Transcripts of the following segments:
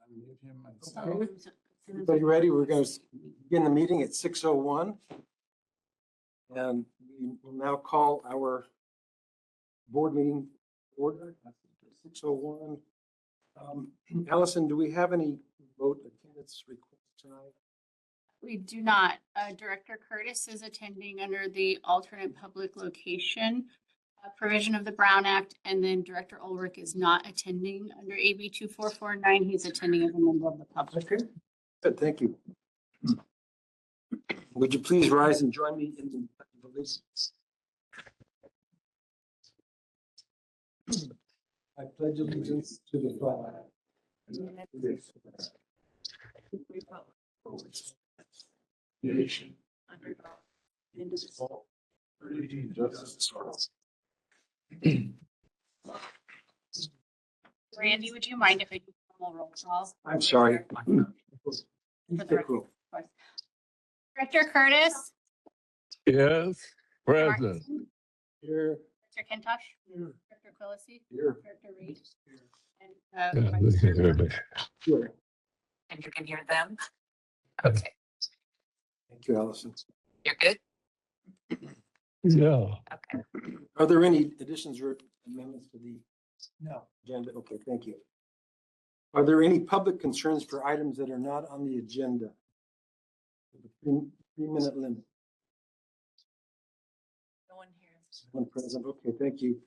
Okay. Everybody ready? We're going to begin the meeting at 6:01. And we will now call our board meeting order. 6:01. Allison, do we have any vote attendance requests tonight? We do not. Director Curtis is attending under the alternate public location provision of the Brown Act, and then Director Ulrich is not attending under AB 2449. He's attending as a member of the public. Okay, good, thank you. Would you please rise and join me in the allegiance? I pledge allegiance to the flag of the nation Under God, indivisible. Randy, would you mind if I do formal roll call? I'm sorry. For the record, of course. Director Curtis? Yes, Director present. Martinson, Here. Director Kentosh? Here. Director Quillisi? Here. Director Reed? And Yeah, Vice they Chair can hear Burr. me. Here. And you can hear them? Okay, Thank you, Allison. you're good? Yeah, Okay. Are there any additions or amendments to the agenda? Okay, thank you. Are there any public concerns for items that are not on the agenda? The 3-minute limit. No one here. One present. Okay, thank you.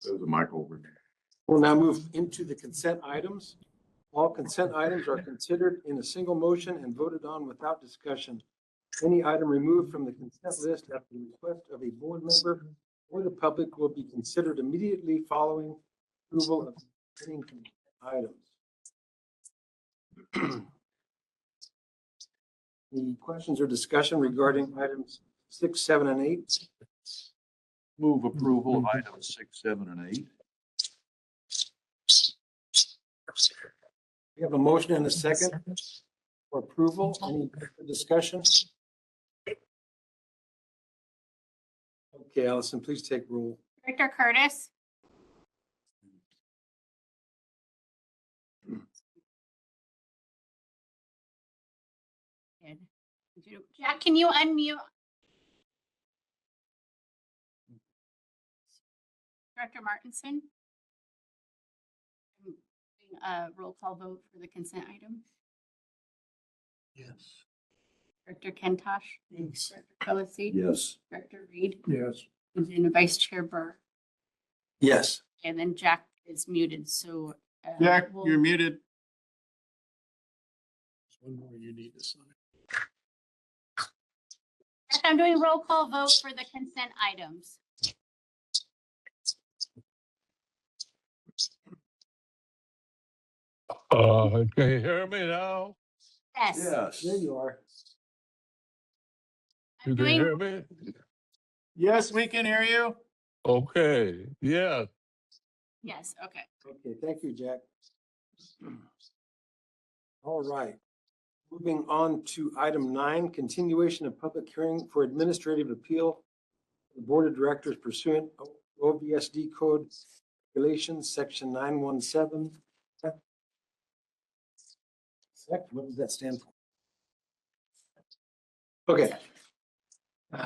There's a mic over there. We'll now move into the consent items. All consent items are considered in a single motion and voted on without discussion. Any item removed from the consent list at the request of a board member or the public will be considered immediately following approval of any items. Any questions or discussion regarding items 6, 7, and 8? Move approval of items 6, 7, and 8. We have a motion and a second for approval. Any discussion? Okay, Allison, please take roll. Director Curtis? Jack, can you unmute? Director Martinson? Roll call vote for the consent item. Yes. Director Kentosh? Yes. Director Quillisi? Yes. Director Reed? Yes. And then Vice Chair Burr. Yes. And then Jack is muted, so. Jack, we'll- you're muted. One more you need to sign. Jack, I'm doing roll call vote for the consent items. can you hear me now? Yes. Yes. There you are. I'm You can doing, hear me? Yes, we can hear you. Okay, yeah, yes, okay. Okay, thank you, Jack. All right. Moving on to item 9, continuation of public hearing for administrative appeal. The Board of Directors pursuant OVSD Code Regulations, Section 917. What does that stand for? Okay.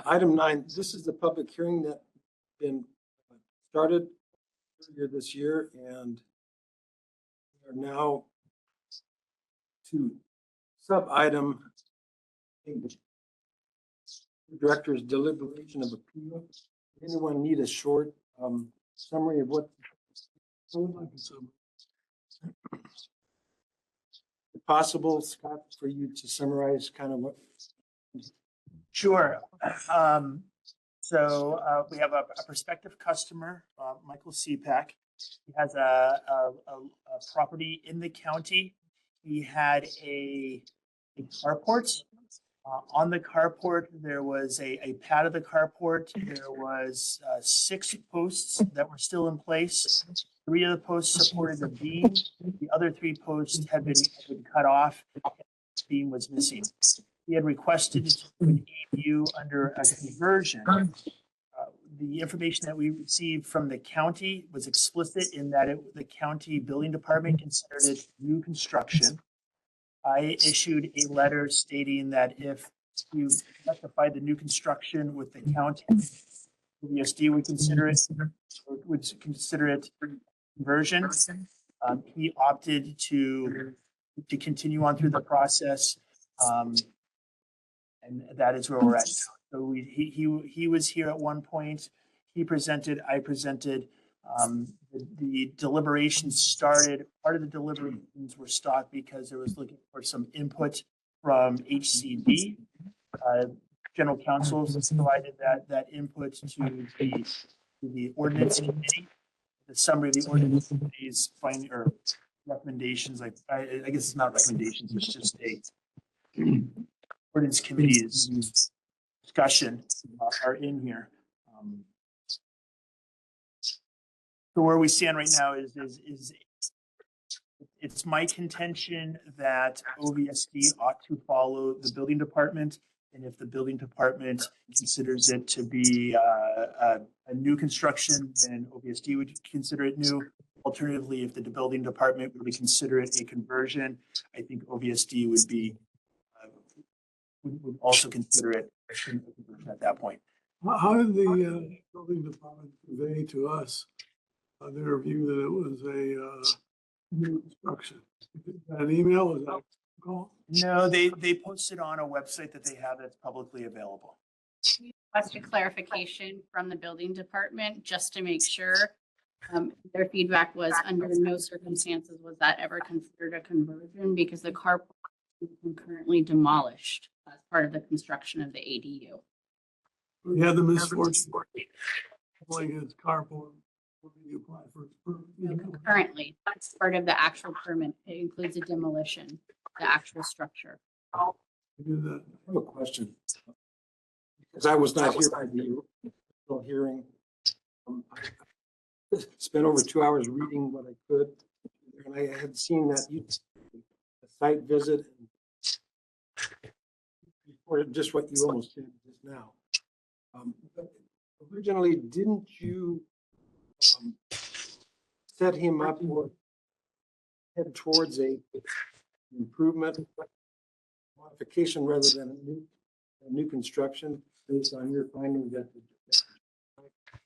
Item 9, this is the public hearing that been started earlier this year, and we are now to sub-item 8. Director's deliberation of appeal. Anyone need a short summary of what? Possible, Scott, for you to summarize kind of what? Sure. We have a prospective customer, Michael Seapack. He has a property in the county. He had a carport. On the carport, there was a pad of the carport. There was 6 posts that were still in place. 3 of the posts supported the beam. The other 3 posts had been cut off. The beam was missing. He had requested an ADU under a conversion. the information that we received from the county was explicit in that the county building department considered it new construction. I issued a letter stating that if you specify the new construction with the county, OVSD would consider it conversion. He opted to continue on through the process. And that is where we're at. So he was here at one point. He presented, I presented. The deliberations started. Part of the deliberations were stopped because there was looking for some input from HCD. General counsel provided that input to the ordinance committee. The summary of the ordinance committee's finding or recommendations, like I guess it's not recommendations, it's just a ordinance committee's discussion are in here. So where we stand right now is it's my contention that OVSD ought to follow the building department. And if the building department considers it to be a new construction, then OVSD would consider it new. Alternatively, if the building department would consider it a conversion, I think OVSD would also consider it a conversion at that point. How did the building department convey to us their view that it was a new construction? An email, was that a call? No, they posted on a website that they have that's publicly available. Request a clarification from the building department just to make sure. Their feedback was under no circumstances was that ever considered a conversion because the carport is currently demolished as part of the construction of the ADU. We had the misfortune, like his carport. What did you apply for? Currently, that's part of the actual permit. It includes a demolition, the actual structure. Do that. I have a question. Because I was not here for the original hearing. I spent over 2 hours reading what I could, and I had seen that you a site visit and reported just what you almost said just now. But originally, didn't you set him up or head towards a improvement modification rather than a new construction based on your finding that?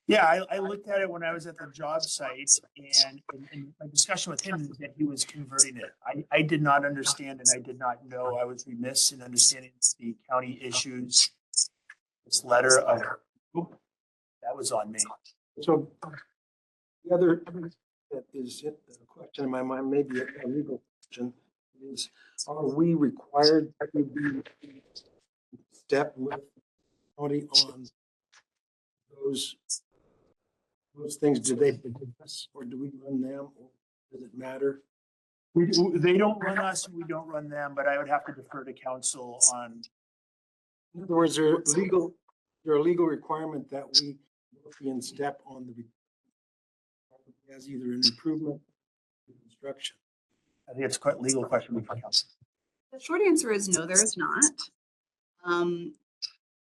Yeah, I looked at it when I was at the job site, and my discussion with him is that he was converting it. I did not understand, and I did not know. I was remiss in understanding the county issues. This letter of that was on me. So the other that is a question in my mind, maybe a legal question, is are we required to be step with county on those things? Do they do us or do we run them, or does it matter? They don't run us, and we don't run them, but I would have to defer to council on. In other words, there a legal requirement that we be in step on the as either an improvement or construction. I think it's quite a legal question before council. The short answer is no, there is not.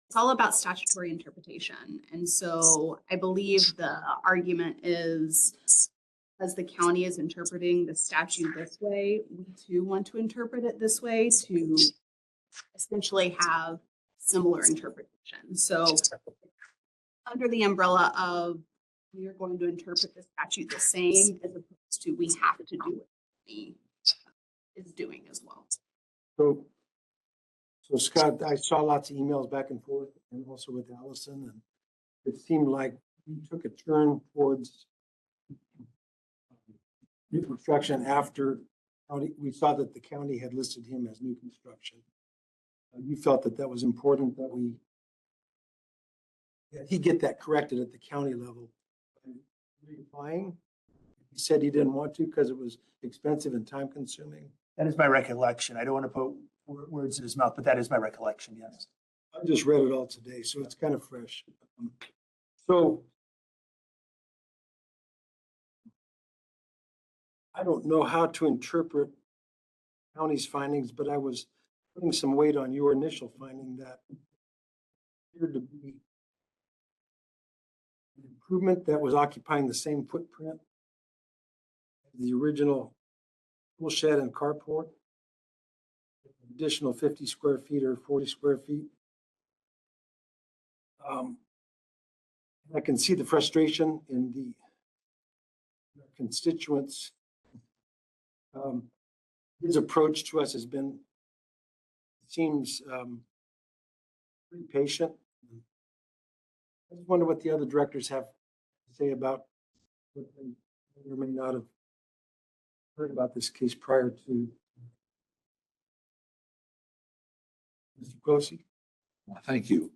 It's all about statutory interpretation. And so I believe the argument is, as the county is interpreting the statute this way, we too want to interpret it this way to essentially have similar interpretation. So under the umbrella of we are going to interpret the statute the same as opposed to we have to do what the is doing as well. So Scott, I saw lots of emails back and forth and also with Allison, and it seemed like we took a turn towards new construction after we saw that the county had listed him as new construction. You felt that was important that he get that corrected at the county level. Replying, he said he didn't want to because it was expensive and time consuming. That is my recollection. I don't want to put words in his mouth, but that is my recollection, yes. I just read it all today, so it's kind of fresh. So I don't know how to interpret county's findings, but I was putting some weight on your initial finding that appeared to be improvement that was occupying the same footprint as the original tool shed and carport. Additional 50 square feet or 40 square feet. I can see the frustration in the constituents. His approach to us has been, seems pretty patient. I just wonder what the other directors have to say about what they may or may not have heard about this case prior to Mr. Closey. Thank you.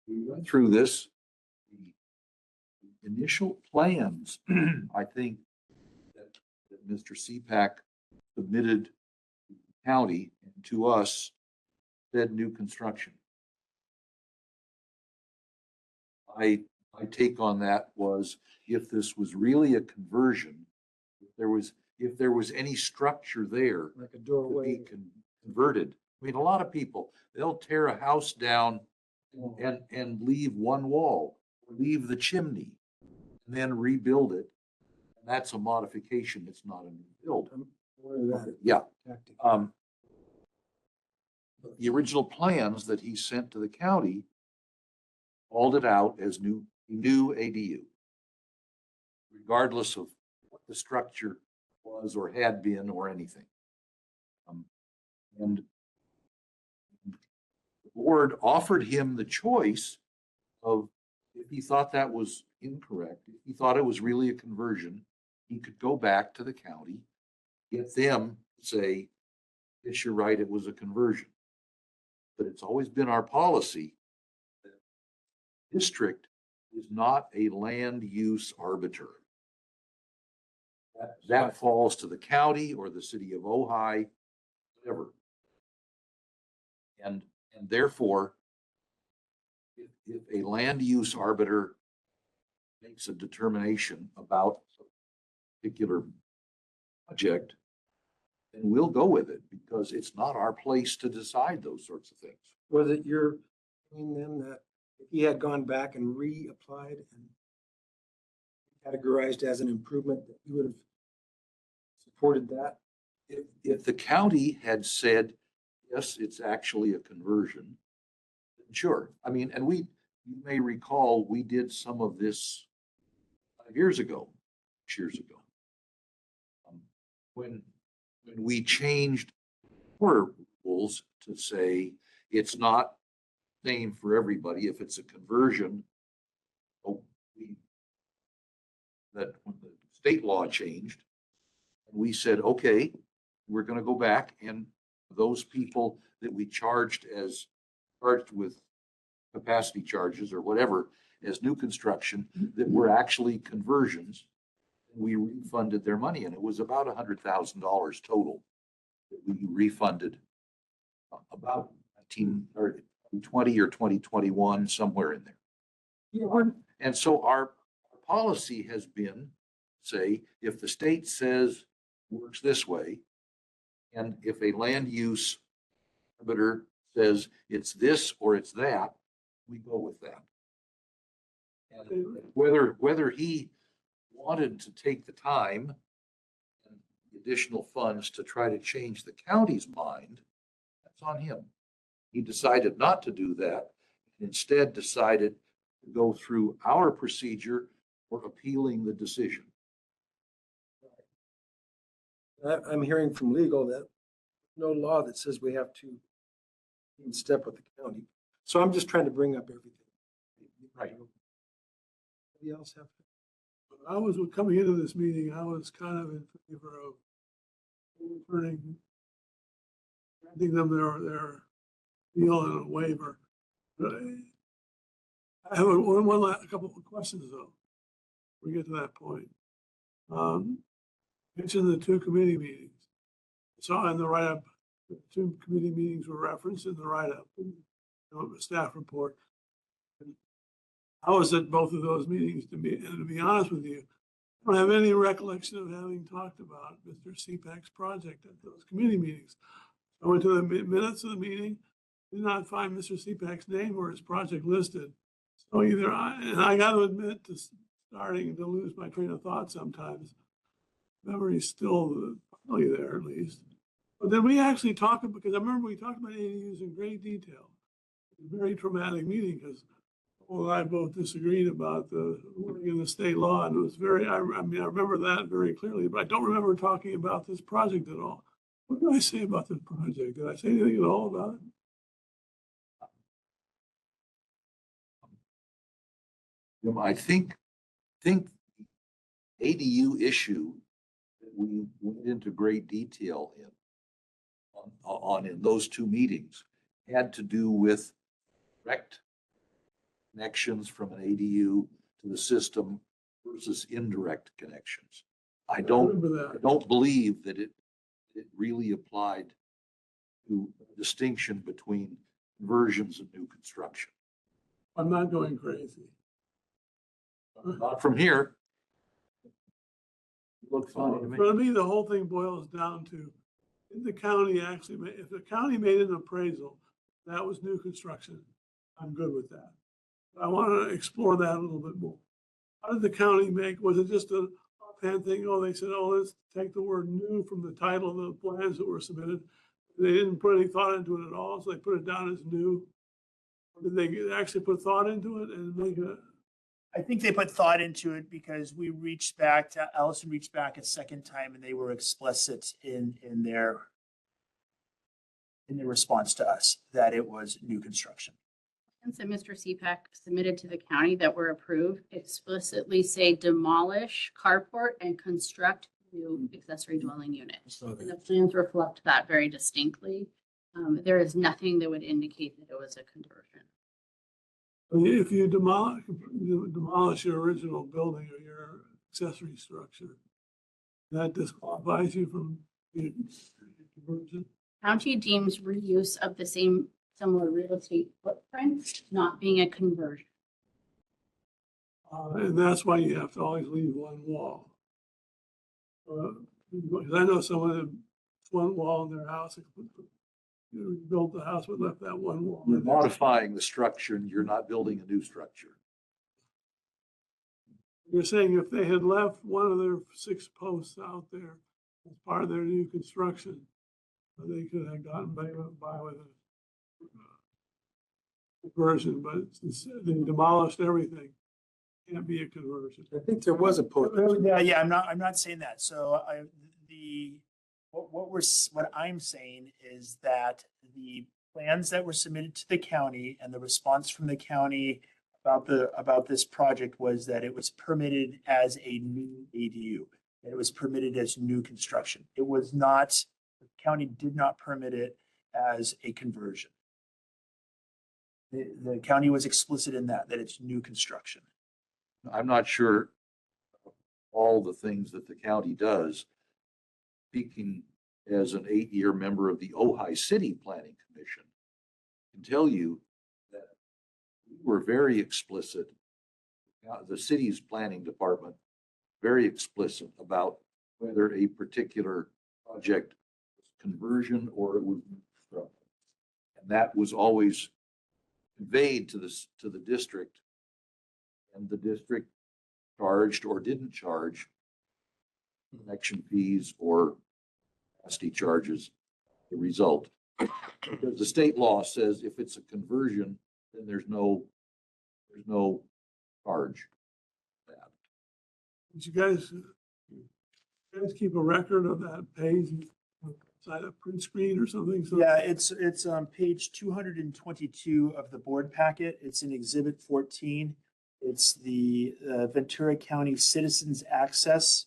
We went through this. The initial plans, I think that Mr. CPAC submitted to the county and to us said new construction. My take on that was if this was really a conversion, if there was any structure there Like a to doorway. be converted. I mean, a lot of people, they'll tear a house down and leave one wall, leave the chimney, and then rebuild it. And that's a modification. It's not a new build. I'm aware of that Yeah. tactic. The original plans that he sent to the county called it out as new ADU, regardless of what the structure was or had been or anything. And the board offered him the choice of, if he thought that was incorrect, if he thought it was really a conversion, he could go back to the county, get them to say, yes, you're right, it was a conversion. But it's always been our policy that district is not a land use arbiter. That falls to the county or the city of Ojai, whatever. And therefore, if a land use arbiter makes a determination about a particular project, then we'll go with it because it's not our place to decide those sorts of things. Was it your opinion then that if he had gone back and reapplied and categorized as an improvement, that you would have supported that? If the county had said, yes, it's actually a conversion, then sure. I mean, and you may recall, we did some of this 5 years ago, 6 years ago. When we changed our rules to say it's not same for everybody. If it's a conversion, that when the state law changed, we said, okay, we're going to go back and those people that we charged with capacity charges or whatever as new construction that were actually conversions, we refunded their money, and it was about $100,000 total that we refunded about 2020 or 2021, somewhere in there. Yeah. And so our policy has been, say, if the state says works this way, and if a land use arbiter says it's this or it's that, we go with that. And whether he wanted to take the time and the additional funds to try to change the county's mind, that's on him. He decided not to do that, and instead decided to go through our procedure for appealing the decision. I'm hearing from legal that no law that says we have to be in step with the county. So I'm just trying to bring up everything. Right. Anybody else have? I was, coming into this meeting, I was kind of in favor of granting them their deal and a waiver. But I have a couple of questions though. We get to that point. Mentioned the 2 committee meetings. Saw in the write-up, the 2 committee meetings were referenced in the write-up, the staff report. I was at both of those meetings, and to be honest with you, I don't have any recollection of having talked about Mr. CPAC's project at those committee meetings. I went to the minutes of the meeting, did not find Mr. CPAC's name or his project listed. So either and I got to admit to starting to lose my train of thought sometimes. Memory's still probably there at least. But then we actually talked, because I remember we talked about ADUs in great detail. A very traumatic meeting because well, I both disagreed about the wording in the state law, and it was very, I mean, I remember that very clearly, but I don't remember talking about this project at all. What did I say about this project? Did I say anything at all about it? I think ADU issue that we went into great detail in those two meetings had to do with direct connections from an ADU to the system versus indirect connections. I remember that. don't believe that it really applied to a distinction between conversions and new construction. I'm not going crazy. Not from here. Look funny to me. For me, the whole thing boils down to, if the county actually, if the county made an appraisal, that was new construction, I'm good with that. I want to explore that a little bit more. How did the county make, was it just a offhand thing? Oh, they said, oh, let's take the word new from the title of the plans that were submitted. They didn't put any thought into it at all, so they put it down as new. Or did they actually put thought into it and make it? I think they put thought into it because we reached back to, Allison reached back a second time and they were explicit in their response to us that it was new construction. Plans that Mr. CPAC submitted to the county that were approved explicitly say demolish carport and construct new accessory dwelling units. And the plans reflect that very distinctly. There is nothing that would indicate that it was a conversion. I mean, if you demolish your original building or your accessory structure, that disqualifies you from being conversion. County deems reuse of the same similar real estate footprint not being a conversion. And that's why you have to always leave one wall. Because I know someone had one wall in their house, built the house but left that one wall. You're modifying the structure and you're not building a new structure. You're saying if they had left one of their 6 posts out there as part of their new construction, they could have gotten by with a conversion, but since they demolished everything, can't be a conversion. I think there was a post. Yeah, I'm not saying that. So what I'm saying is that the plans that were submitted to the county and the response from the county about this project was that it was permitted as a new ADU. And it was permitted as new construction. It was not, the county did not permit it as a conversion. The county was explicit in that it's new construction. I'm not sure all the things that the county does. Speaking as an 8-year member of the Ojai City Planning Commission, I can tell you that we were very explicit. The city's planning department, very explicit about whether a particular project was conversion or it was construction. And that was always conveyed to the district, and the district charged or didn't charge connection fees or capacity charges the result. Because the state law says if it's a conversion, then there's no charge. Did you guys keep a record of that page, side of print screen or something? So Yeah, it's on page 222 of the board packet. It's in Exhibit 14. It's the Ventura County Citizens Access,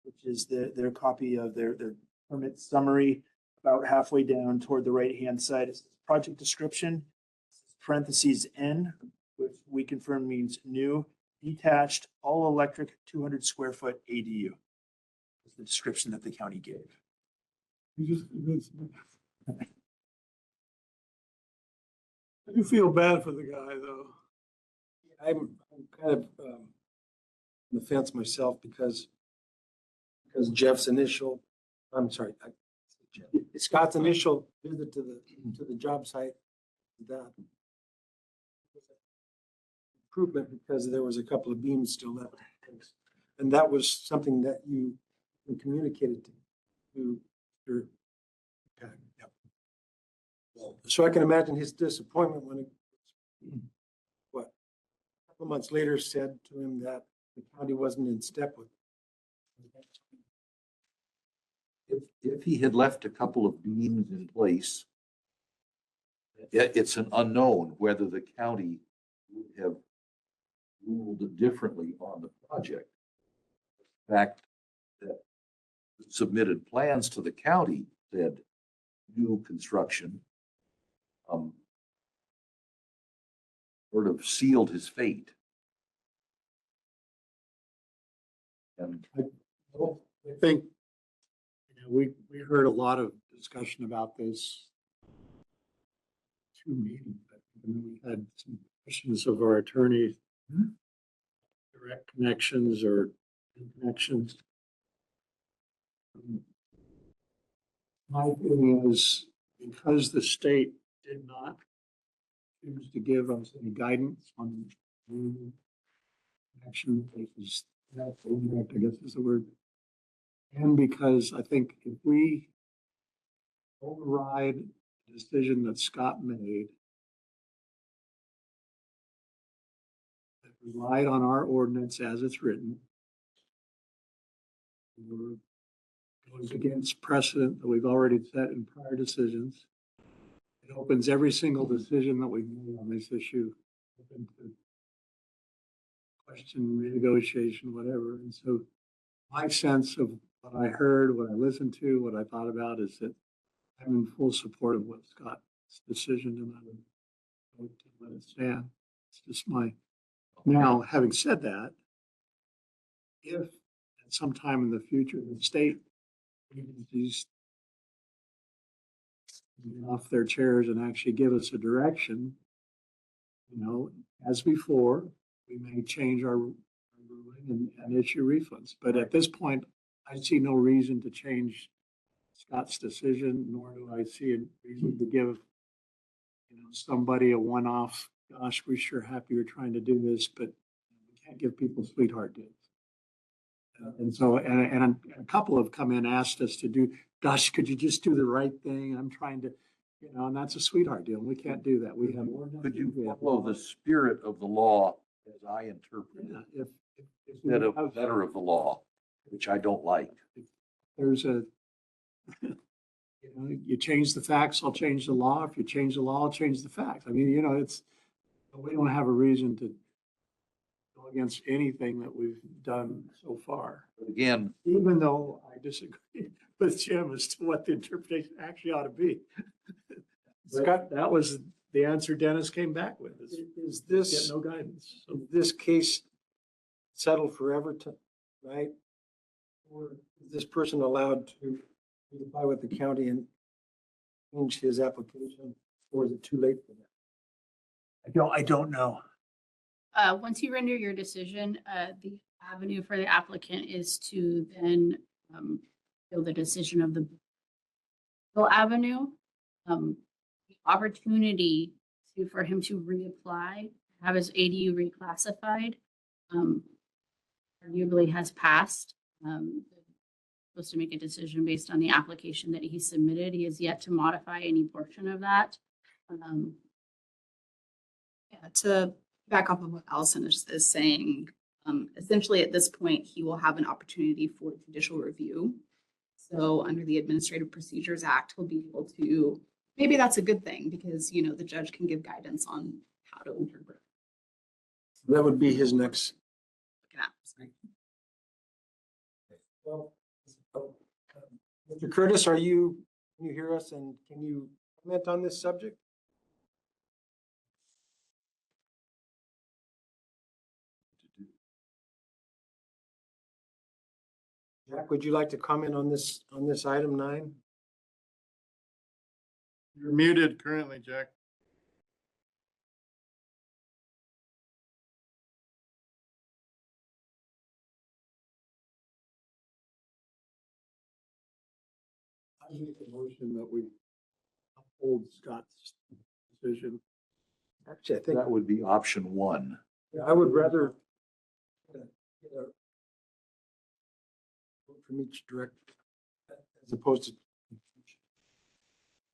which is their copy of their permit summary, about halfway down toward the right-hand side. It's project description, parentheses N, which we confirm means new, detached, all-electric, 200 square foot ADU. Is the description that the county gave. you just convinced me. I do feel bad for the guy though. I'm kind of on the fence myself because Jeff's initial, I'm sorry, Scott's initial visit to the job site, that improvement because there was a couple of beams still left. And that was something that you communicated to your. Yep. So I can imagine his disappointment when it, what, a couple months later said to him that the county wasn't in step with. If he had left a couple of beams in place, it's an unknown whether the county would have ruled differently on the project. The fact that submitted plans to the county said new construction, sort of sealed his fate. And I think, we heard a lot of discussion about this 2 meetings. And then we had some questions of our attorney, direct connections or connections. My feeling is because the state did not choose to give us any guidance on connection, is that incorrect, I guess is the word. And because I think if we override the decision that Scott made, that relied on our ordinance as it's written, goes against precedent that we've already set in prior decisions. It opens every single decision that we've made on this issue open to question, renegotiation, whatever. And so my sense of what I heard, what I listened to, what I thought about is that I'm in full support of what Scott's decision, and I would vote to let it stand. It's just my, now, having said that, if at some time in the future, the state agencies get off their chairs and actually give us a direction, as before, we may change our ruling and issue refunds. But at this point, I see no reason to change Scott's decision, nor do I see a reason to give, somebody a one-off, gosh, we're sure happy you're trying to do this, but we can't give people sweetheart deals. And so, and a couple have come in, asked us to do, gosh, could you just do the right thing? I'm trying to, and that's a sweetheart deal. We can't do that. We have. could you follow the spirit of the law as I interpret it, Yeah, if we instead of have- the letter of the law, which I don't like? there's a, you change the facts, I'll change the law. If you change the law, I'll change the facts. I mean, we don't have a reason to go against anything that we've done so far. But again, Even though I disagree with Jim as to what the interpretation actually ought to be. Scott, That was the answer Dennis came back with. is Get this, no guidance. So is this case settled forever right? Or is this person allowed to apply with the county and change his application, or is it too late for that? I don't know. Once you render your decision, the avenue for the applicant is to then appeal the decision of the appeal avenue. The opportunity for him to reapply, have his ADU reclassified, arguably has passed. Supposed to make a decision based on the application that he submitted. He has yet to modify any portion of that. Yeah, to back off of what Allison is saying, essentially at this point, he will have an opportunity for judicial review. So under the Administrative Procedures Act, he'll be able to, maybe that's a good thing because, the judge can give guidance on how to interpret. That would be his next. Sorry. Well, Mr. Curtis, can you hear us and can you comment on this subject? Jack, would you like to comment on this item 9? You're muted currently, Jack. I make a motion that we uphold Scott's decision. Actually, I think that would be option 1. I would rather get a vote from each director as opposed to.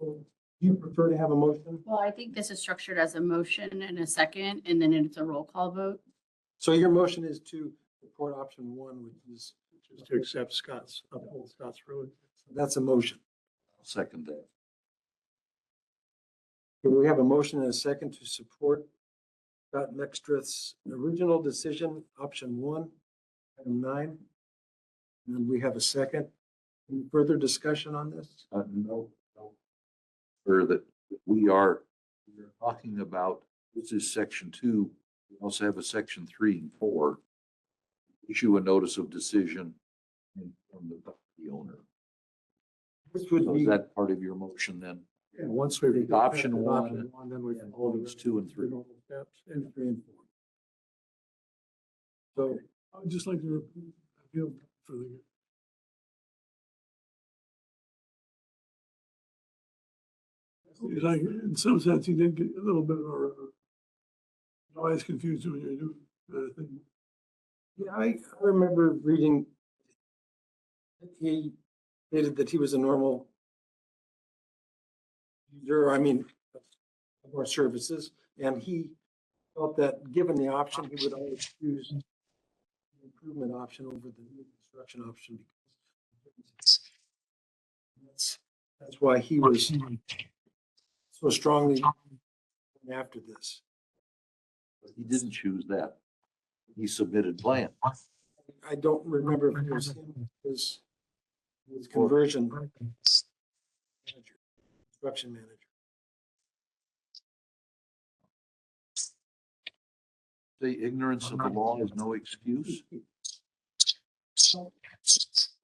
Do you prefer to have a motion? Well, I think this is structured as a motion and a second, and then it's a roll call vote. So your motion is to support option one, which is, Just to accept uphold Scott's ruling. that's a motion. I'll second that. We have a motion and a second to support Scott Mextreth's original decision, option one, item 9. And then we have a second. Any further discussion on this? No. Or that we're talking about, this is section 2. We also have a section 3 and 4. Issue a notice of decision from the property owner. This would So is be, that part of your motion then? And once we. Take option one, then we can hold Hold 2 and 3. steps. and 3 and 4. So I would just like to appeal for the. Like, in some sense, he did get a little bit of a, always confused when you're doing that thing. yeah, I remember reading that he stated that he was a normal user, I mean, of our services, and he felt that given the option, he would always choose the improvement option over the new construction option. That's why he was so strongly after this. But he didn't choose that. He submitted plan. I don't remember if it was him, his conversion manager, construction manager. The ignorance of the law is no excuse.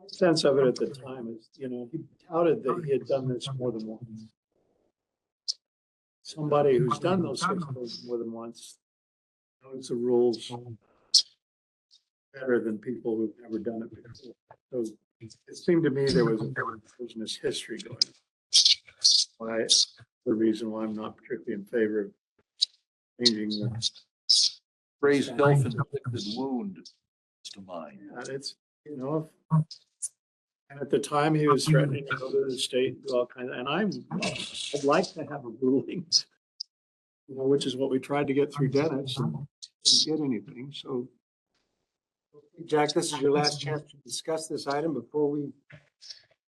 Sense of it at the time is, he touted that he had done this more than once. Somebody who's done those things more than once knows the rules better than people who've never done it before. So it seemed to me there was business history going on. Why, the reason why I'm not particularly in favor of changing the. Phrase self-inflicted wound comes to mind. And it's, and at the time he was threatening to go to the state, and do all kinds, and I'd like to have a ruling, which is what we tried to get through Dennis and didn't get anything, so. Jack, this is your last chance to discuss this item before we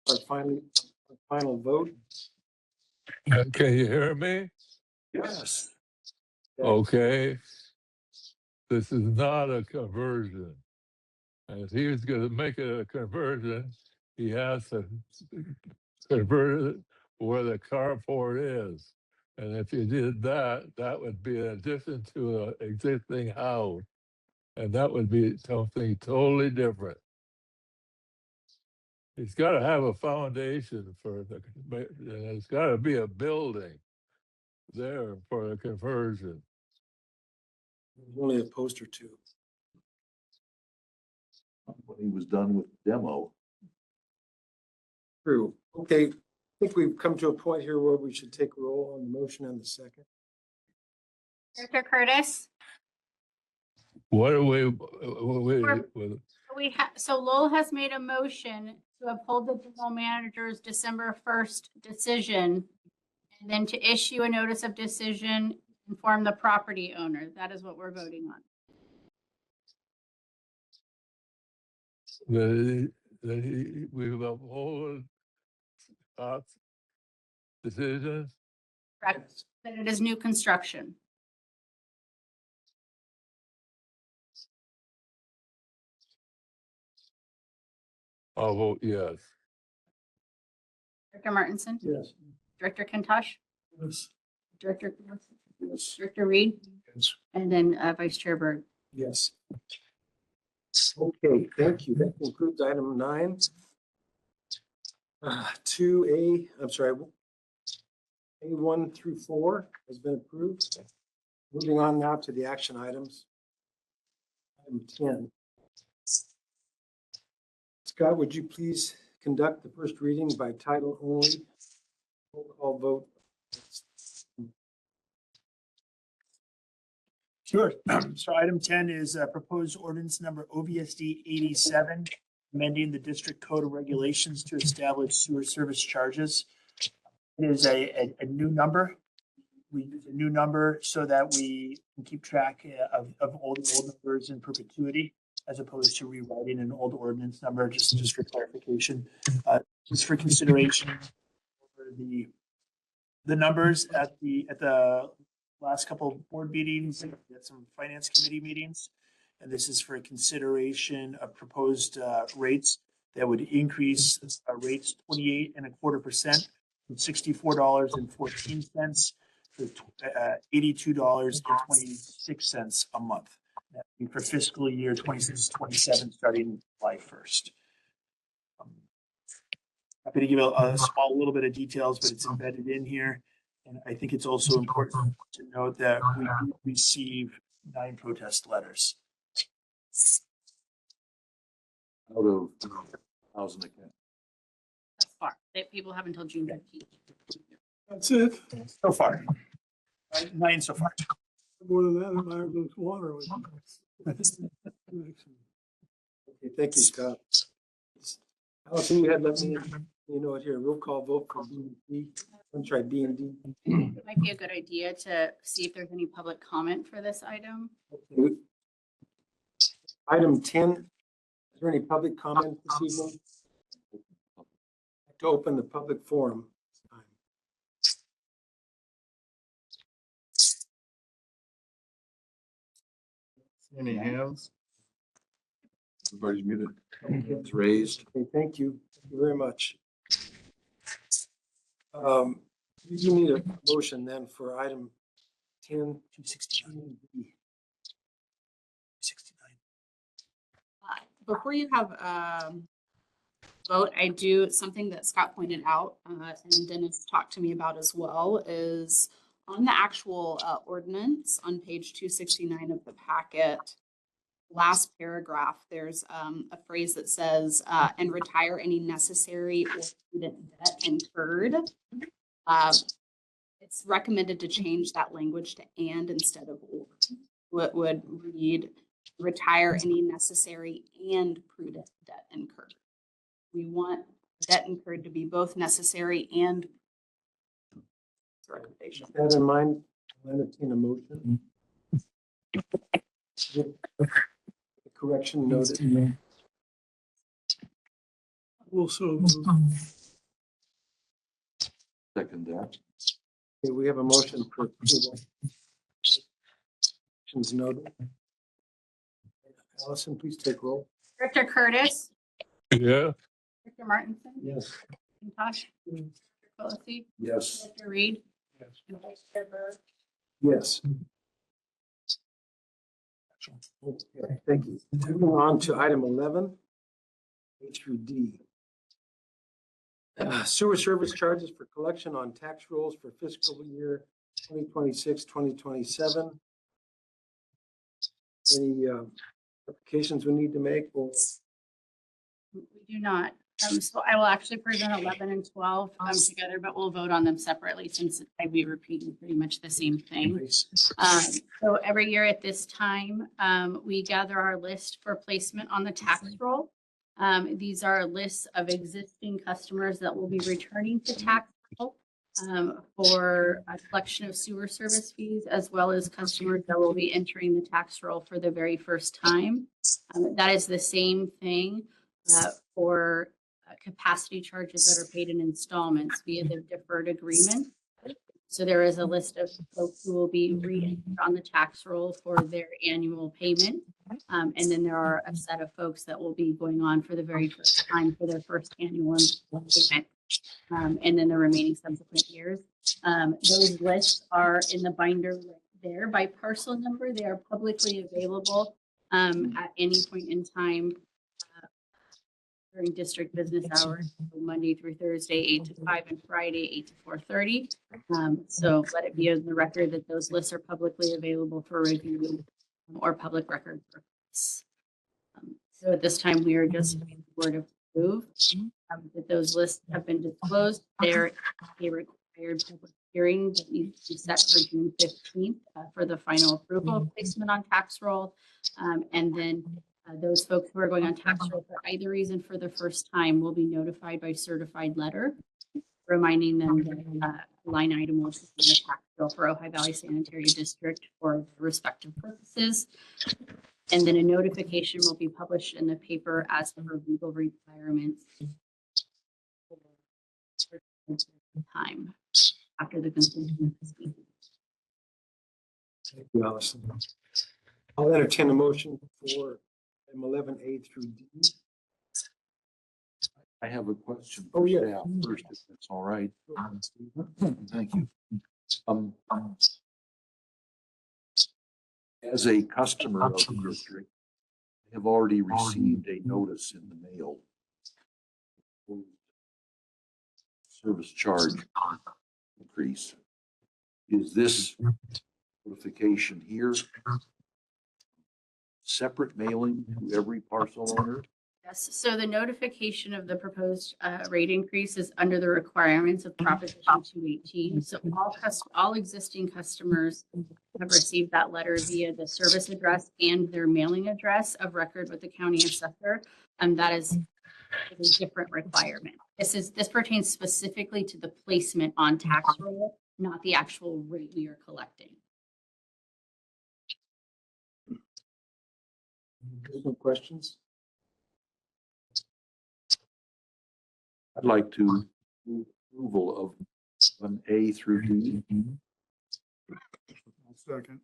are final vote. Can you hear me? Yes. Okay. This is not a conversion. And if he was going to make it a conversion, he has to convert it where the carport is. And if you did that, that would be in addition to an existing house. And that would be something totally different. He's got to have a foundation for and there's got to be a building there for the conversion. Only a post or two. When he was done with the demo. True. Okay, I think we've come to a point here where we should take roll on the motion and the second. Director Curtis? What are we So Lowell has made a motion to uphold the general manager's December 1st decision and then to issue a notice of decision, inform the property owner. That is what we're voting on. we've upholded Scott's decision? Correct. That it is new construction. I'll vote yes. Director Martinson? Yes. Director Kintosh? Yes. Director, Yes. Director Reed? Yes. And then Vice Chair Berg. Yes. Okay, thank you. That concludes item 9. 2A, I'm sorry, A1 through 4 has been approved. Moving on now to the action items. Item 10. Scott, would you please conduct the first reading by title only? Roll call vote. Sure. So item 10 is proposed ordinance number OVSD 87, amending the district code of regulations to establish sewer service charges. It is a new number. We use a new number so that we can keep track of old numbers in perpetuity, as opposed to rewriting an old ordinance number, just for clarification. Just for consideration for the numbers at the last couple of board meetings, we had some finance committee meetings. And this is for a consideration of proposed rates that would increase rates 28.25% from $64.14 to $82.26 a month. That would be for fiscal year 26-27, starting July 1st. Happy to give a small little bit of details, but it's embedded in here. And I think it's also important to note that we do receive 9 protest letters. Out of 1,000 again. That's far. People have until June 15th. That's it. So far. 9 so far. More than that, if I have those water. Okay, thank you, Scott. Allison, you had let me, it here, roll call vote for B and D. I'm sorry, B and D. It might be a good idea to see if there's any public comment for this item. Okay. Item 10, is there any public comment this evening? I'd like to open the public forum. Any hands? Everybody's muted. It's raised. Okay, thank you. Thank you very much. You need a motion then for item 10, 269. Before you have vote, I do something that Scott pointed out and Dennis talked to me about as well, is on the actual ordinance on page 269 of the packet, last paragraph, there's a phrase that says, and retire any necessary or prudent debt incurred. It's recommended to change that language to and instead of or. What would read, retire any necessary and prudent debt incurred. We want debt incurred to be both necessary and recommendation. With that in mind, I'll entertain a motion. Correction noted. Also, Second that. Okay, we have a motion for approval. Corrections noted. Allison, please take roll. Director Curtis, Yeah, Director Martinson, Yes. Tosh, Director Quillisi, Yes. Director Reed, and Vice Chair Burr. Yes. Okay, thank you. Moving on to item 11, A through D. Sewer service charges for collection on tax rolls for fiscal year 2026, 2027. Any applications we need to make? Or We do not. So I will actually present 11 and 12 together, but we'll vote on them separately since I'd be repeating pretty much the same thing. So every year at this time, we gather our list for placement on the tax roll. These are lists of existing customers that will be returning to tax roll for a collection of sewer service fees, as well as customers that will be entering the tax roll for the very first time. That is the same thing for capacity charges that are paid in installments via the deferred agreement. So there is a list of folks who will be re-entered on the tax roll for their annual payment. And then there are a set of folks that will be going on for the very first time for their first annual payment. And then the remaining subsequent years. Those lists are in the binder right there by parcel number. They are publicly available at any point in time during district business hours, so Monday through Thursday, 8 to 5, and Friday, 8 to 4:30. So let it be on the record that those lists are publicly available for review or public record purpose. So at this time, we are just giving the word of approve that those lists have been disclosed. They're a required public hearing that needs to be set for June 15th for the final approval of placement on tax roll. And then those folks who are going on tax roll for either reason for the first time will be notified by certified letter, reminding them that line item will be on the tax bill for Ojai Valley Sanitary District for respective purposes. And then a notification will be published in the paper as per legal requirements time after the conclusion of this meeting. Thank you, Allison. I'll entertain a motion for item 11A through D. I have a question Oh, for yeah. staff first, if that's all right. Thank you. As a customer of the district, I have already received a notice in the mail. Service charge increase. Is this notification here separate mailing to every parcel owner? Yes, so the notification of the proposed rate increase is under the requirements of Proposition 218. So all existing customers have received that letter via the service address and their mailing address of record with the county assessor. And that is a different requirement. This pertains specifically to the placement on tax roll, not the actual rate we are collecting. No questions? I'd like to move approval of an A through D. Second.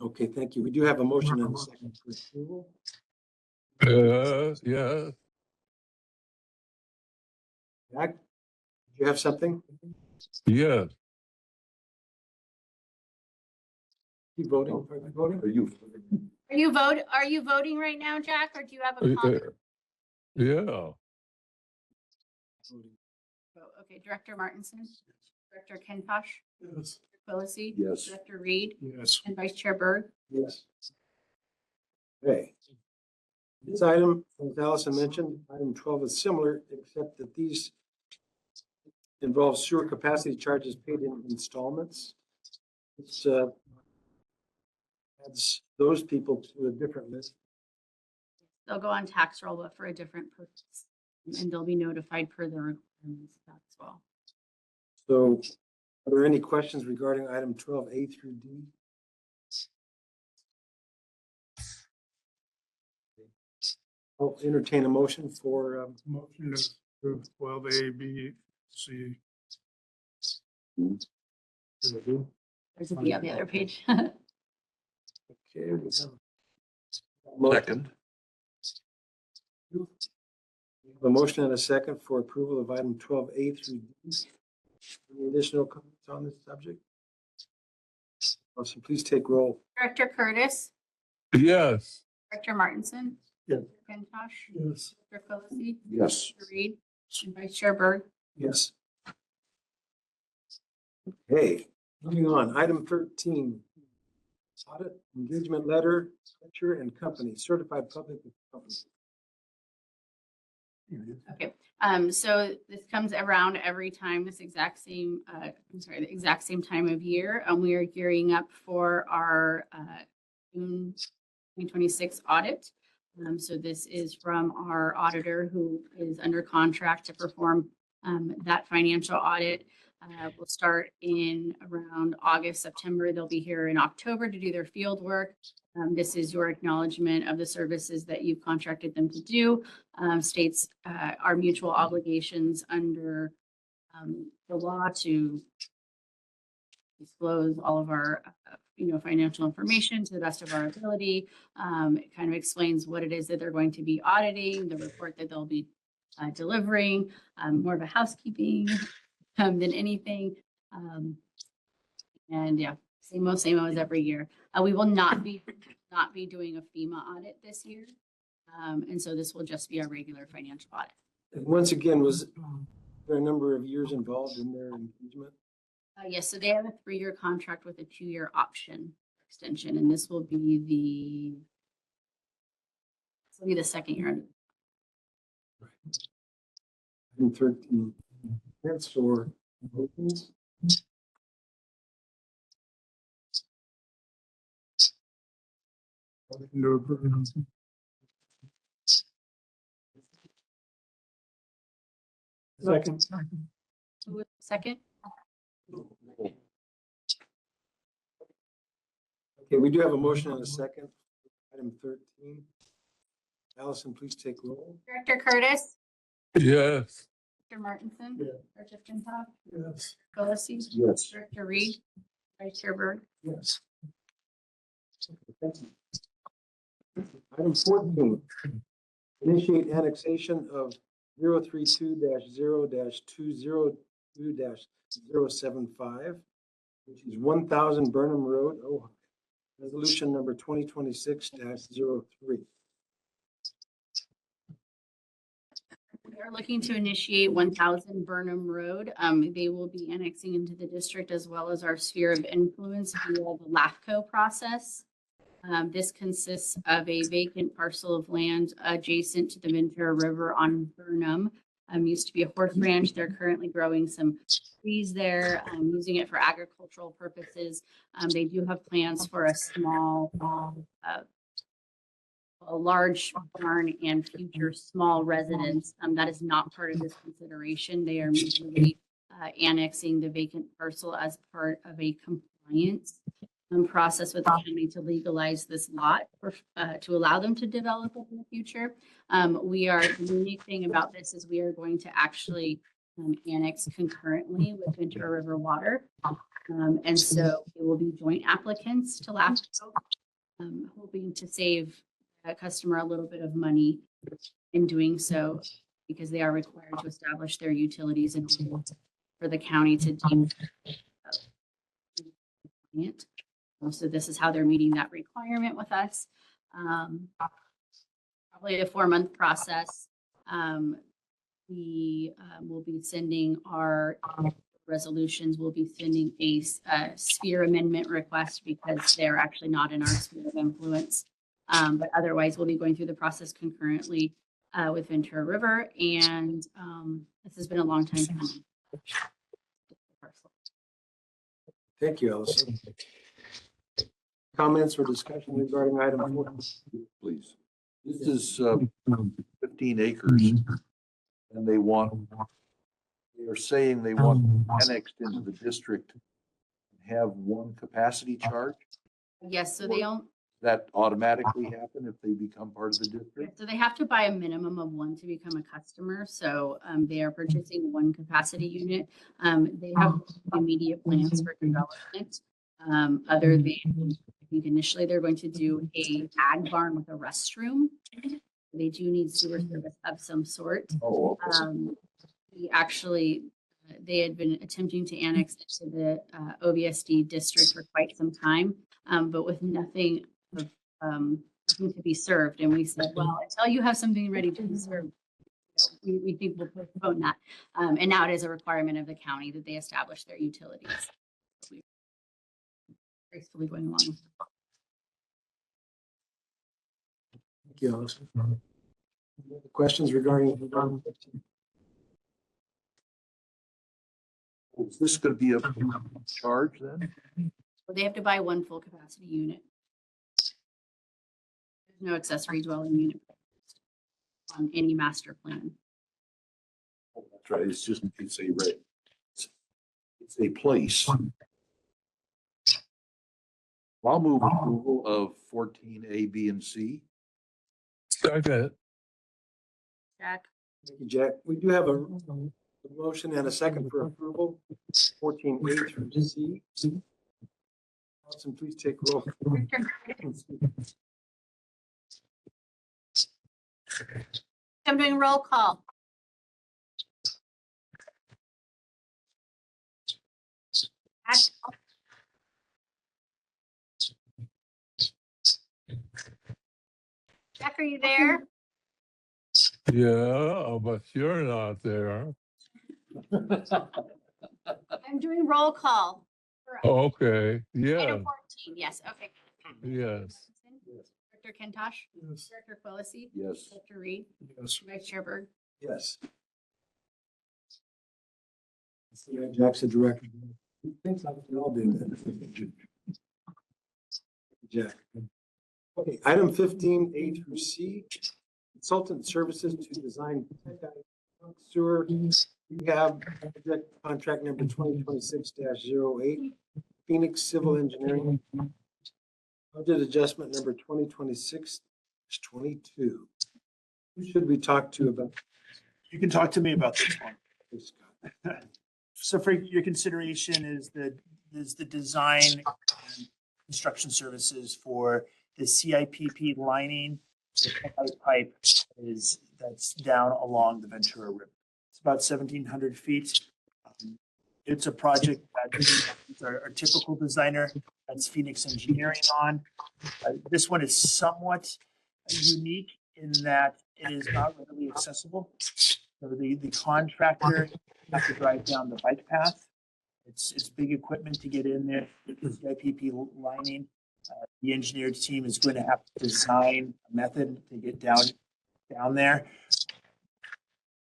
Okay, thank you. We do have a motion and a second for approval. Yeah, Jack, do you have something? yeah. You voting? Are you voting? Are you? Are you voting right now, Jack, or do you have a comment? Yeah. Oh, okay, Director Martinson, Director Kentosh, Yes. Quillisi. Yes. Director Reed Yes. and Vice Chair Berg. Yes. Okay. This item, as Allison mentioned, item 12 is similar, except that these involve sewer capacity charges paid in installments. It's adds those people to a different list. They'll go on tax roll, but for a different purpose. And they'll be notified per the requirements of that as well. So are there any questions regarding item 12A through D? I'll entertain a motion for, Motion to approve 12A, B, C. There's a B on the other page. okay, we have a motion. Second. A motion and a second for approval of item 12A through D. Any additional comments on this subject? Allison, please take roll. Director Curtis, Yes. Director Martinson. Yes. Kentosh, Yes. Director Quillisi, Yes. Director Reed, and Vice Chair Berg. Yes. Okay, moving on, item 13. Audit engagement letter, Fletcher and Company, certified public company. Okay, so this comes around every time, the exact same time of year, and we are gearing up for our June 2026 audit. So this is from our auditor who is under contract to perform that financial audit. We'll start in around August, September. They'll be here in October to do their field work. This is your acknowledgement of the services that you've contracted them to do. States our mutual obligations under the law to disclose all of our financial information to the best of our ability. It kind of explains what it is that they're going to be auditing, the report that they'll be delivering, more of a housekeeping than anything. And yeah, same as every year. We will not be doing a FEMA audit this year. And so this will just be our regular financial audit. And once again, was there a number of years involved in their engagement? Yes, so they have a 3-year contract with a 2-year option extension, and this will be the second year. Item 13, grants or Motions? Motion to approve. Second. Who was the second? Okay, we do have a motion and a second. Item 13. Allison, please take roll. Director Curtis, Yes. Director Martinson, Yeah. Director Fintop, Yes. Quillisi, Yes. Director Reed, Vice Chair Berg. Yes. Thank you. Item 14. Initiate annexation of 032-0-202-075, which is 1000 Burnham Road, Ohio. Resolution number 2026-03. We are looking to initiate 1000 Burnham Road. They will be annexing into the district as well as our sphere of influence via the LAFCO process. This consists of a vacant parcel of land adjacent to the Ventura River on Burnham. Used to be a horse ranch. They're currently growing some trees there, using it for agricultural purposes. They do have plans for a small, a large barn and future small residence. That is not part of this consideration. They are merely annexing the vacant parcel as part of a compliance process with the county to legalize this lot for, to allow them to develop it in the future. The unique thing about this is we are going to actually annex concurrently with Ventura River Water. And so it will be joint applicants to LAFCO, hoping to save a customer a little bit of money in doing so because they are required to establish their utilities and for the county to deem it. So this is how they're meeting that requirement with us. Probably a 4-month process. We will be sending our resolutions. We'll be sending a sphere amendment request because they're actually not in our sphere of influence. But otherwise, we'll be going through the process concurrently with Ventura River. And this has been a long time coming. Thank you, Allison. Comments or discussion regarding item 14? Please. This is 15 acres and they are saying they want annexed into the district and have one capacity charge. Yes, so they don't. That automatically happen if they become part of the district? So they have to buy a minimum of 1 to become a customer. So they are purchasing 1 capacity unit. They have immediate plans for development. Other than, I think initially they're going to do a ag barn with a restroom. They do need sewer service of some sort. Oh, okay. They had been attempting to annex it to the OVSD district for quite some time, but with nothing to be served. And we said, well, until you have something ready to be served, we think we'll postpone that. And now it is a requirement of the county that they establish their utilities. We're gracefully going along with that. Thank you, Allison. Questions regarding item 15? Is this going to be a charge then? So they have to buy 1 full capacity unit. There's no accessory dwelling unit on any master plan. Oh, that's right. It's a place. I'll move approval of 14A, B, and C. Second. Jack? Thank you, Jack. We do have a motion and a second for approval. 14A through C. Allison, please take roll. I'm doing roll call. Jack, are you there? Yeah, but you're not there. I'm doing roll call. for Okay, yeah, Item 14, yes, okay. yes. Director Kentosh? Yes. Director Quillisi? Yes. Director Reed? Yes. Vice Chair Berg? Yes. Yeah, Jack's the director. He thinks like we all do that. Jack. Okay, item 15A through C, consultant services to design sewer rehab project contract number 2026-08, Phoenix Civil Engineering. Budget adjustment number 2026-22. Who should we talk to about You can talk to me about this one. this, Scott? So for your consideration is the design and construction services for the CIPP lining, the pipe that's down along the Ventura River. It's about 1,700 feet. It's a project that our typical designer, that's Phoenix Engineering on. This one is somewhat unique in that it is not readily accessible. So the contractor has to drive down the bike path. It's big equipment to get in there, the CIPP lining. The engineered team is going to have to design a method to get down there.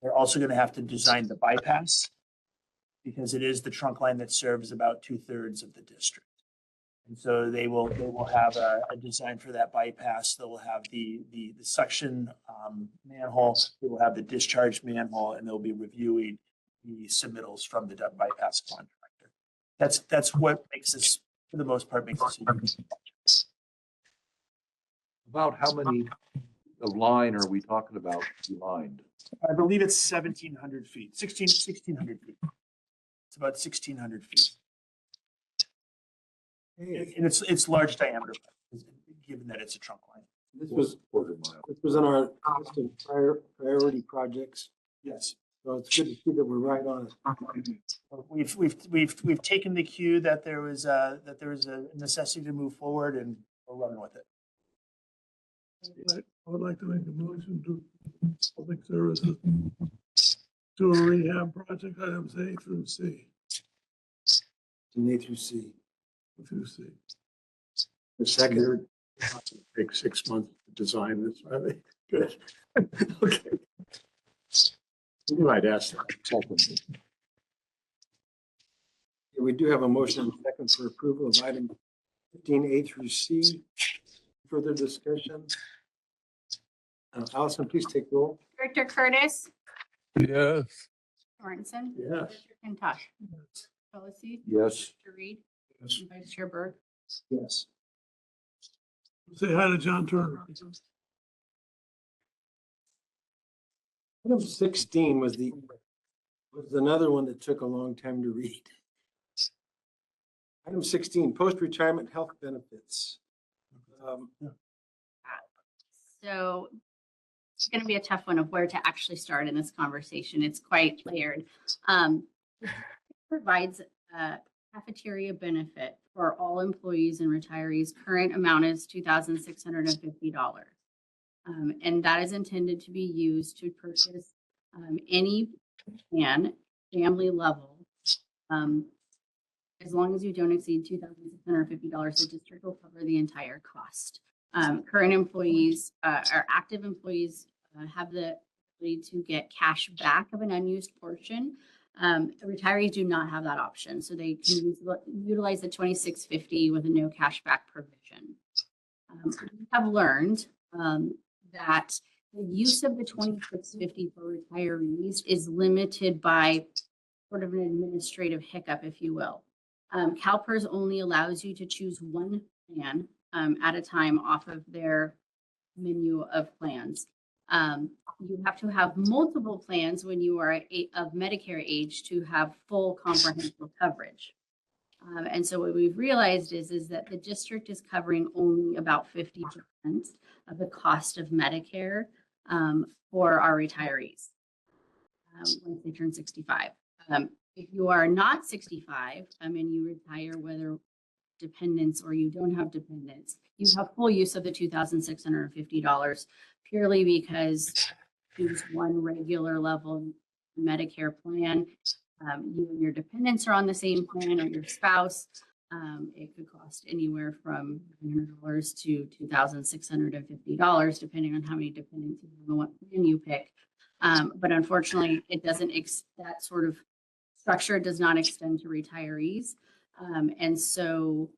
They're also going to have to design the bypass because it is the trunk line that serves about 2/3 of the district. And so they will have a design for that bypass. They will have the suction manhole. They will have the discharge manhole, and they'll be reviewing the submittals from the bypass contractor. That's what makes this, for the most part, makes this a unique project. About how many of line are we talking about lined? I believe it's 1,700 feet, 1,600 feet. It's about 1,600 feet. And it's large diameter, given that it's a trunk line. This was Quarter mile. in our list of priority projects. Yes. So it's good to see that we're right on it. We've taken the cue that there was a necessity to move forward, and we're running with it. I would like to make a motion to public services to a rehab project items A through C. From A through C. Through C. The second, Take 6 months to design this, right? Good. Okay. You might ask that. we do have a motion and a second for approval of item 15A through C. Further discussion? Allison, please take roll. Director Curtis, Yes. Sorensen. Yes. Director Kintosh. Pelosi. Yes. Director Reed. Yes. and Vice Chair Berg. Yes. Say hi to John Turner. Item 16 was another one that took a long time to read. Item 16, post-retirement health benefits. So it's going to be a tough one of where to actually start in this conversation. It's quite layered. It provides a cafeteria benefit for all employees and retirees. Current amount is $2,650. And that is intended to be used to purchase any plan, family level. As long as you don't exceed $2,650, the district will cover the entire cost. Current employees or active employees have the ability to get cash back of an unused portion. Retirees do not have that option, so they can utilize the $2,650 with a no cash back provision. We have learned that the use of the $2,650 for retirees is limited by sort of an administrative hiccup, if you will. CalPERS only allows you to choose one plan at a time off of their menu of plans. You have to have multiple plans when you are of Medicare age to have full comprehensive coverage. And so what we've realized is that the district is covering only about 50% of the cost of Medicare for our retirees once they turn 65. If you are not 65 and you retire, whether dependents or you don't have dependents, you have full use of the $2,650 purely because you use one regular level Medicare plan. You and your dependents are on the same plan, or your spouse. It could cost anywhere from $900 to $2,650, depending on how many dependents you have and what plan you pick. But unfortunately, it doesn't, that sort of structure does not extend to retirees. And so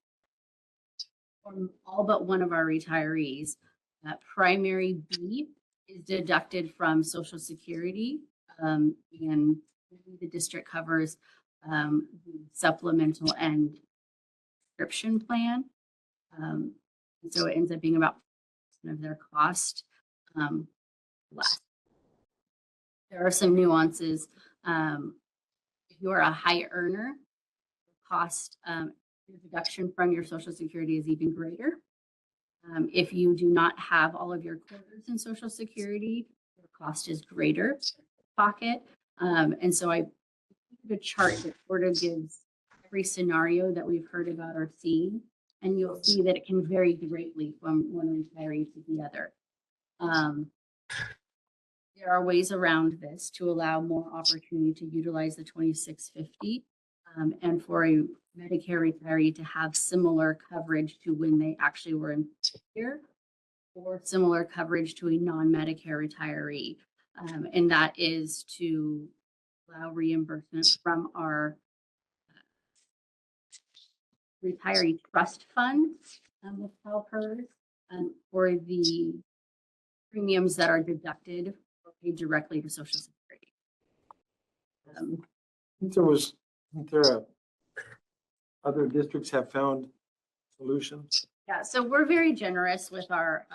from all but one of our retirees, primary B is deducted from Social Security. And the district covers the supplemental and prescription plan. And so it ends up being about of their cost less. There are some nuances. If you are a high earner, cost your deduction from your Social Security is even greater. If you do not have all of your quarters in Social Security, your cost is greater pocket. And so I the chart that sort of gives every scenario that we've heard about or seen, and you'll see that it can vary greatly from one retiree to the other. There are ways around this to allow more opportunity to utilize the 2650 and for a Medicare retiree to have similar coverage to when they actually were in Medicare or similar coverage to a non-Medicare retiree. And that is to allow reimbursement from our retiree trust fund with CalPERS for the premiums that are deducted or paid directly to Social Security. Other districts have found solutions? Yeah, so we're very generous with our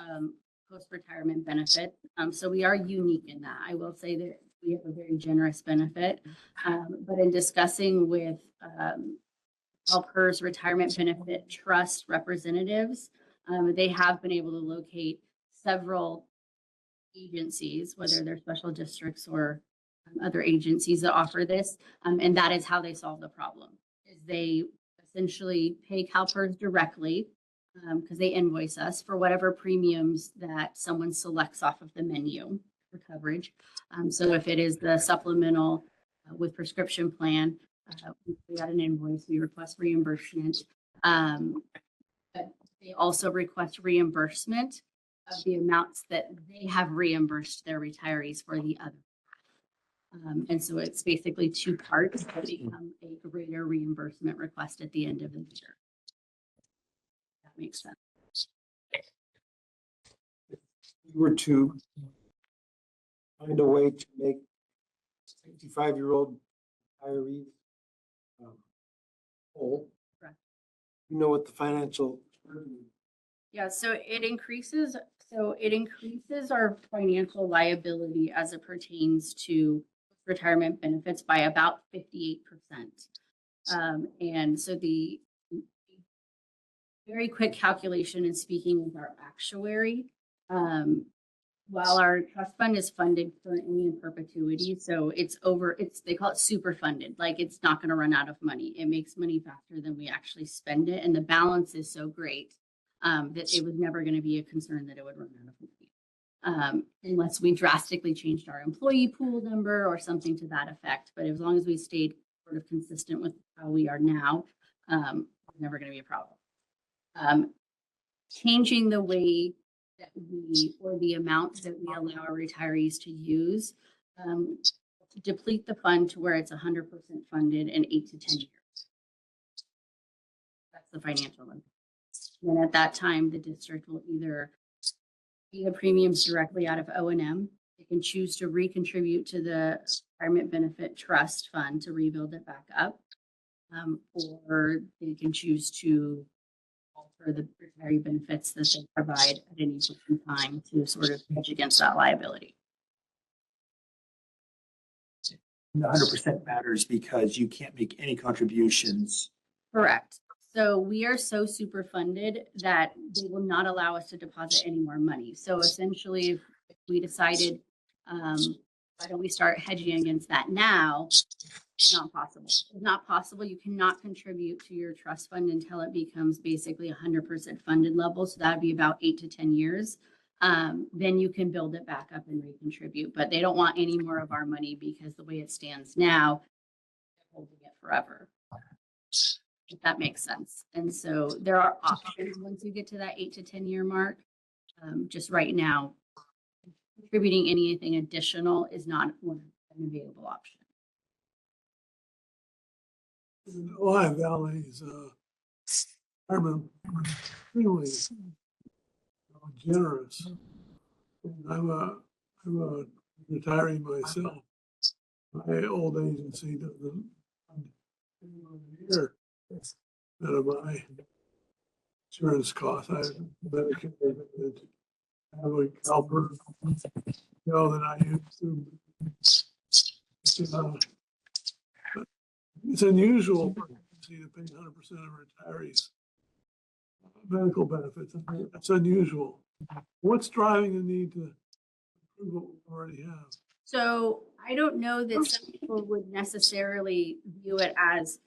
post-retirement benefit. So we are unique in that. I will say that we have a very generous benefit. But in discussing with CalPERS Retirement Benefit Trust representatives, they have been able to locate several agencies, whether they're special districts or other agencies that offer this. And that is how they solve the problem, is they essentially pay CalPERS directly because they invoice us for whatever premiums that someone selects off of the menu for coverage. So if it is the supplemental with prescription plan, we got an invoice, we request reimbursement. But they also request reimbursement of the amounts that they have reimbursed their retirees for the other. And so it's basically two parts that become a greater reimbursement request at the end of the year. That makes sense. If we were to find a way to make 65-year-old retirees whole, Correct. you know what the financial Yeah, so it increases our financial liability as it pertains to retirement benefits by about 58%. And so the very quick calculation and speaking with our actuary, while our trust fund is funded currently in perpetuity, so they call it super funded, like it's not going to run out of money. It makes money faster than we actually spend it. And the balance is so great that it was never going to be a concern that it would run out of money. Unless we drastically changed our employee pool number or something to that effect. But as long as we stayed sort of consistent with how we are now, it's never going to be a problem. Changing the way that or the amount that we allow our retirees to use to deplete the fund to where it's 100% funded in 8 to 10 years. That's the financial one. And at that time, the district will either pay the premiums directly out of O&M. They can choose to recontribute to the retirement benefit trust fund to rebuild it back up, or they can choose to alter the retiree benefits that they provide at any given time to sort of hedge against that liability. 100% matters because you can't make any contributions. Correct. So we are so super funded that they will not allow us to deposit any more money. So essentially, if we decided, why don't we start hedging against that now? It's not possible. It's not possible. You cannot contribute to your trust fund until it becomes basically 100% funded level. So that'd be about 8 to 10 years. Then you can build it back up and recontribute. But they don't want any more of our money because the way it stands now, they're holding it forever. If that makes sense. And so there are options once you get to that 8 to 10 year mark. Just right now, contributing anything additional is not an available option. in Ojai Valley's, retirement extremely generous. I'm a retiree myself. My old agency doesn't hear out of my insurance costs. I have Medicare, I have a CalPERS, that I use to. It's unusual for agency to pay 100% of retirees medical benefits. That's unusual. What's driving the need to improve what we already have? So I don't know that some people would necessarily view it as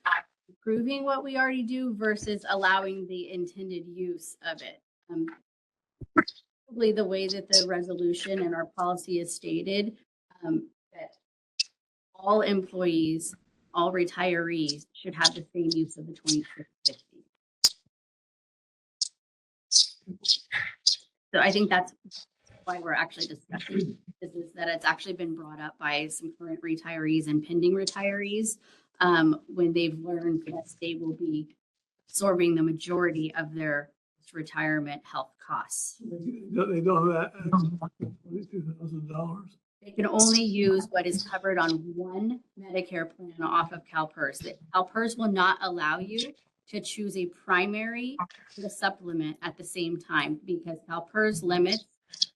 improving what we already do versus allowing the intended use of it. Probably the way that the resolution and our policy is stated, that all employees, all retirees should have the same use of the 2650. So I think that's why we're actually discussing this, is that it's actually been brought up by some current retirees and pending retirees when they've learned that they will be absorbing the majority of their retirement health costs. They don't have that $22,000. They can only use what is covered on one Medicare plan off of CalPERS. The CalPERS will not allow you to choose a primary and a supplement at the same time, because CalPERS limits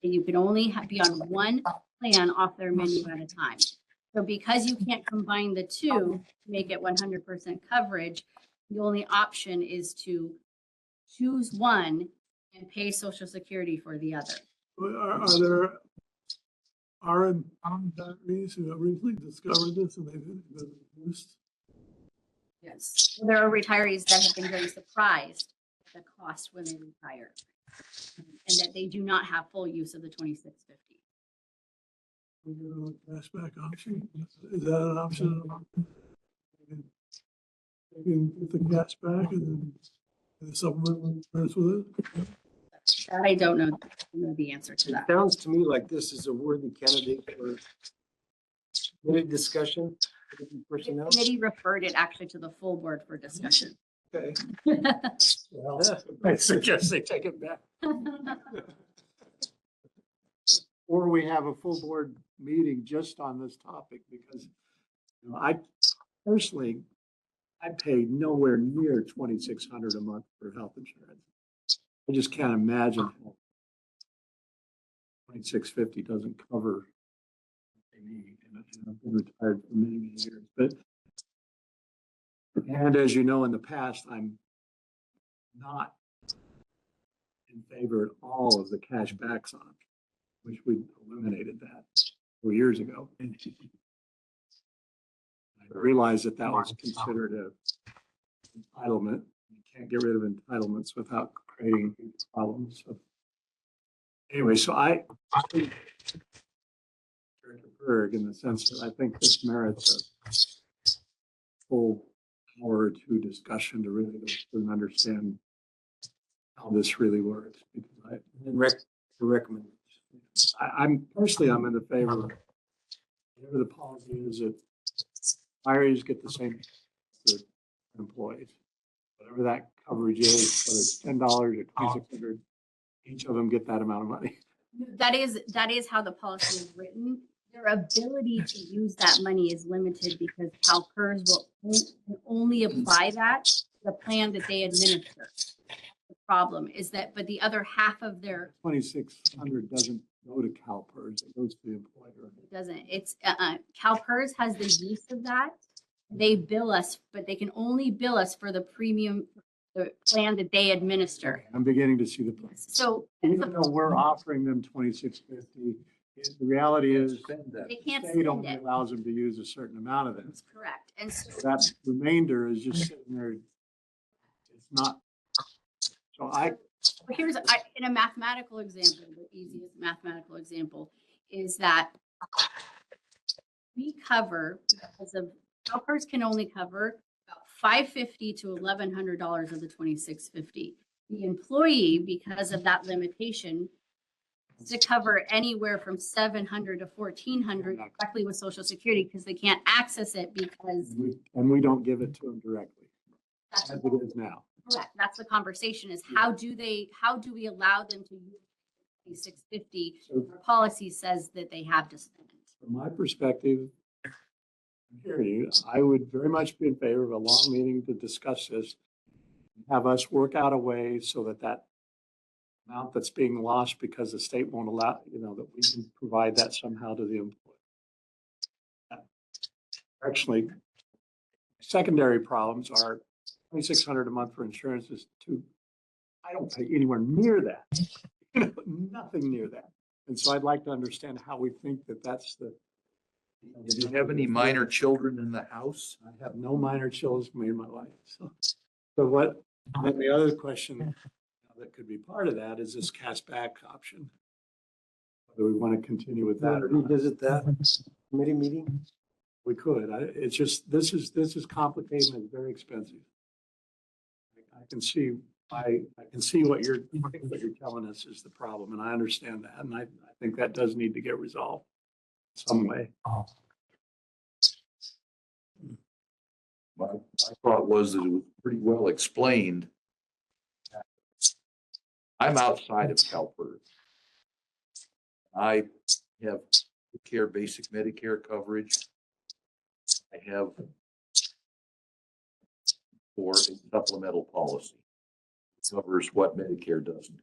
that you can only be on one plan off their menu at a time. So because you can't combine the two to make it 100% coverage, the only option is to choose one and pay Social Security for the other. Are there retirees who have recently discovered this and they've been reduced? Yes. There are retirees that have been very surprised at the cost when they retire, and that they do not have full use of the 2650. Cashback option? Is that an option? You can get the cash back and then the supplement with it? That I don't know the answer to It that. sounds to me like this is a worthy candidate for committee discussion. The Personnel. committee referred it actually to the full board for discussion. Okay. Well, I suggest they take it back. Or we have a full board meeting just on this topic, because I personally, I pay nowhere near 2,600 a month for health insurance. I just can't imagine how 2,650 doesn't cover what they need. And I've been retired for many, many years. And as you know, in the past, I'm not in favor at all of the cash backs option, which we eliminated that 4 years ago. I realized that was considered a entitlement. You can't get rid of entitlements without creating problems. So anyway, so I Director Berg, in the sense that I think this merits a full hour or two discussion to really go through and understand how this really works. Because Recommend. I'm personally, I'm in the favor of whatever the policy is, that retirees get the same as employees. Whatever that coverage is, whether it's $10 or $2,600, each of them get that amount of money. That is how the policy is written. Their ability to use that money is limited because CalPERS can only apply that to the plan that they administer. The problem is that, but the other half of their 2,600 doesn't go to CalPERS, it goes to the employer. It doesn't. It's CalPERS has the use of that. They bill us, but they can only bill us for the premium, the plan that they administer. I'm beginning to see the plan. So Even though we're offering them 2,650, the reality is they can't state spend only it. allows them to use a certain amount of it. That's correct. And so That remainder is just sitting there. It's not. So here's in a mathematical example, the easiest mathematical example is that we cover, because of CalPERS can only cover about $550 to $1,100 of the $2,650. The employee, because of that limitation, to cover anywhere from 700 to 1,400 directly with Social Security because they can't access it because And we don't give it to them directly, that's as it is now. correct. That's the conversation is how do we allow them to use 650? Our policy says that they have to spend. From my perspective, I'm hearing you, I would very much be in favor of a long meeting to discuss this. Have us work out a way so that that amount that's being lost because the state won't allow, that we can provide that somehow to the employee. Actually, secondary problems are 2,600 a month for insurance is too, I don't pay anywhere near that. Nothing near that. And so I'd like to understand how we think that that's the. Do you have any minor children in the house? I have no minor children in my life, so. So what, and the other question that could be part of that is this cash back option. Whether we want to continue with that or not. Revisit that committee meeting? We could. It's just, this is complicated and very expensive. I can see, I can see what you're telling us is the problem, and I understand that, and I think that does need to get resolved some way. My thought was that it was pretty well explained. I'm outside of CalPERS. I have Medicare, basic Medicare coverage. I have for a supplemental policy. It covers what Medicare doesn't.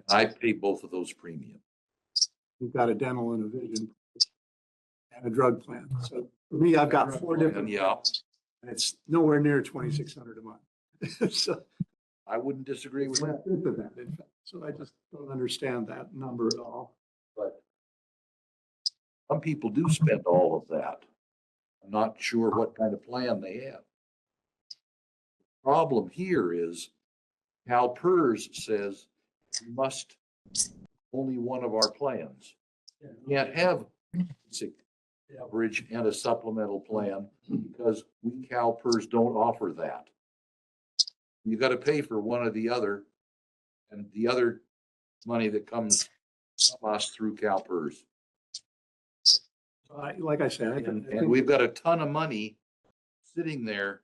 I pay both of those premiums. You've got a dental and a vision and a drug plan. So for me, I've got four different. Yeah. And it's nowhere near 2,600 a month. So I wouldn't disagree with it's that. not good for that, in fact. So I just don't understand that number at all. But some people do spend all of that. I'm not sure what kind of plan they have. Problem here is CalPERS says you must only one of our plans. You can't have basic coverage and a supplemental plan because we CalPERS don't offer that. You got to pay for one or the other, and the other money that comes from us through CalPERS. Like I said, And we've got a ton of money sitting there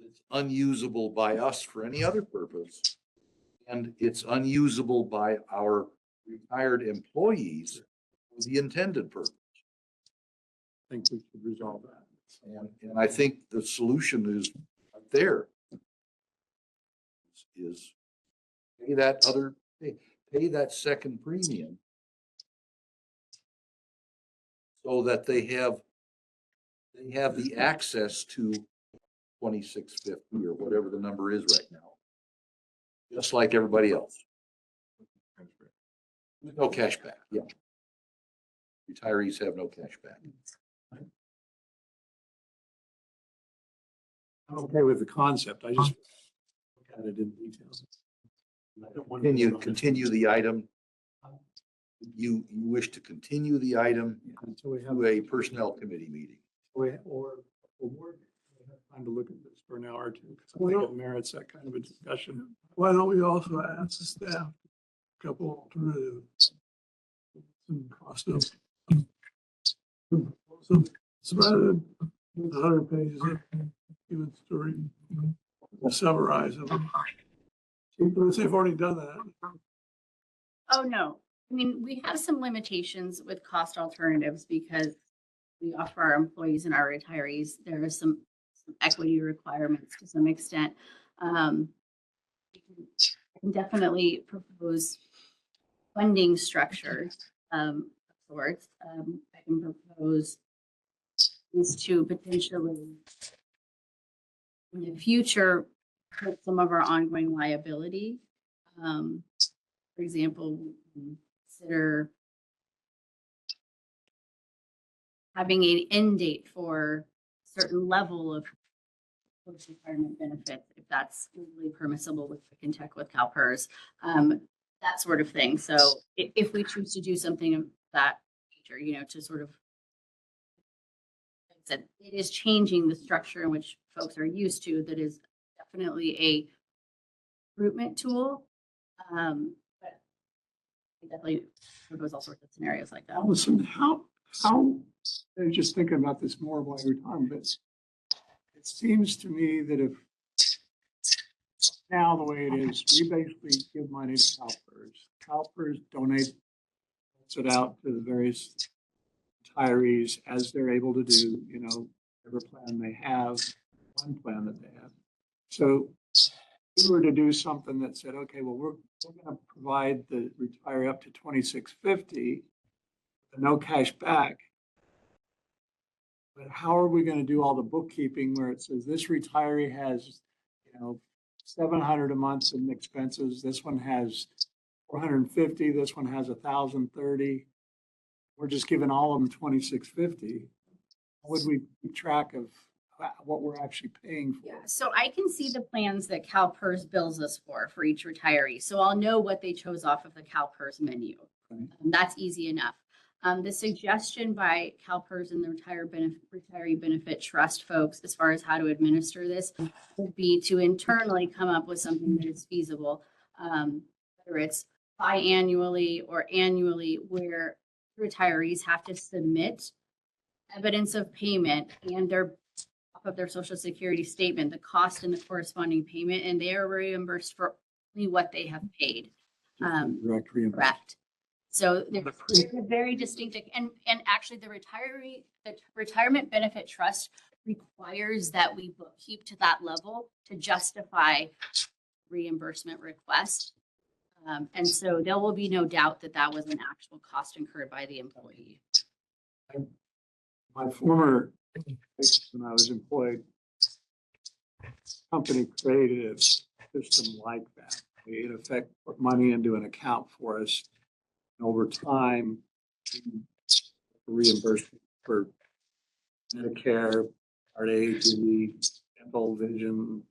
that's unusable by us for any other purpose. And it's unusable by our retired employees for the intended purpose. I think we should resolve that. And I think the solution is right there. Is pay that second premium so that they have the access to 2,650 or whatever the number is right now, just like everybody else. No cash back. Yeah. Retirees have no cash back. I'm okay with the concept. I just look at it in details. I don't want Can you to continue the item? You wish to continue the item until we have to a personnel committee meeting? or we have time to look at this for an hour or two. Because I think it merits that kind of a discussion. Why don't we also ask the staff a couple alternatives? Some cost of. So rather than 100 pages of human story, summarize them. Let's say I've already done that. Oh, no. I mean, we have some limitations with cost alternatives because we offer our employees and our retirees, there are some equity requirements to some extent. I can definitely propose funding structures of sorts. I can propose is to potentially in the future put some of our ongoing liability. For example, consider having an end date for a certain level of post-retirement benefits, if that's legally permissible with Tech with CalPERS, that sort of thing. So if we choose to do something of that nature, to sort of, like I said, it is changing the structure in which folks are used to. That is definitely a recruitment tool. But definitely propose all sorts of scenarios like that. Allison, how, I was just thinking about this more while you were talking, but it seems to me that if now the way it is, we basically give money to CalPERS. CalPERS donates it out to the various retirees as they're able to do, you know, whatever plan they have, one plan that they have. So if we were to do something that said, okay, well, we're going to provide the retire up to 2650, no cash back. But how are we going to do all the bookkeeping where it says this retiree has, you know, 700 a month in expenses. This one has 450. This one has 1,030. We're just giving all of them 2650. How would we keep track of what we're actually paying for? Yeah, so I can see the plans that CalPERS bills us for each retiree. So I'll know what they chose off of the CalPERS menu. Okay. That's easy enough. The suggestion by CalPERS and the retiree benefit trust folks, as far as how to administer this, would be to internally come up with something that is feasible, whether it's biannually or annually, where retirees have to submit evidence of payment and their off of their social security statement, the cost and the corresponding payment, and they are reimbursed for only what they have paid. Direct reimbursement. Correct. So there's a very distinct, and actually the retirement benefit trust requires that we bookkeep to that level to justify reimbursement request. And so there will be no doubt that that was an actual cost incurred by the employee. My former, when I was employed, company created a system like that. They in effect put money into an account for us. And over time, reimbursement for Medicare, Part A, B, dental, vision,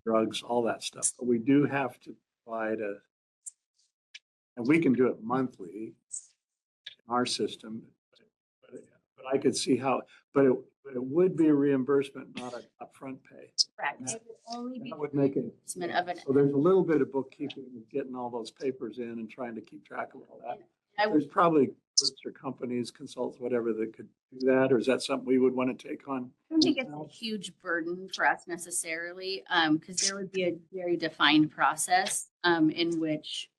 drugs, all that stuff. But we do have to provide and we can do it monthly in our system. But I could see how, but it would be a reimbursement, not an upfront pay. Correct. It would only be That would make it. reimbursement of an. So there's a little bit of bookkeeping, getting all those papers in and trying to keep track of all that. There's probably groups or companies, consultants, whatever, that could do that, or is that something we would want to take on? I don't think it's a huge burden for us necessarily, because there would be a very defined process in which,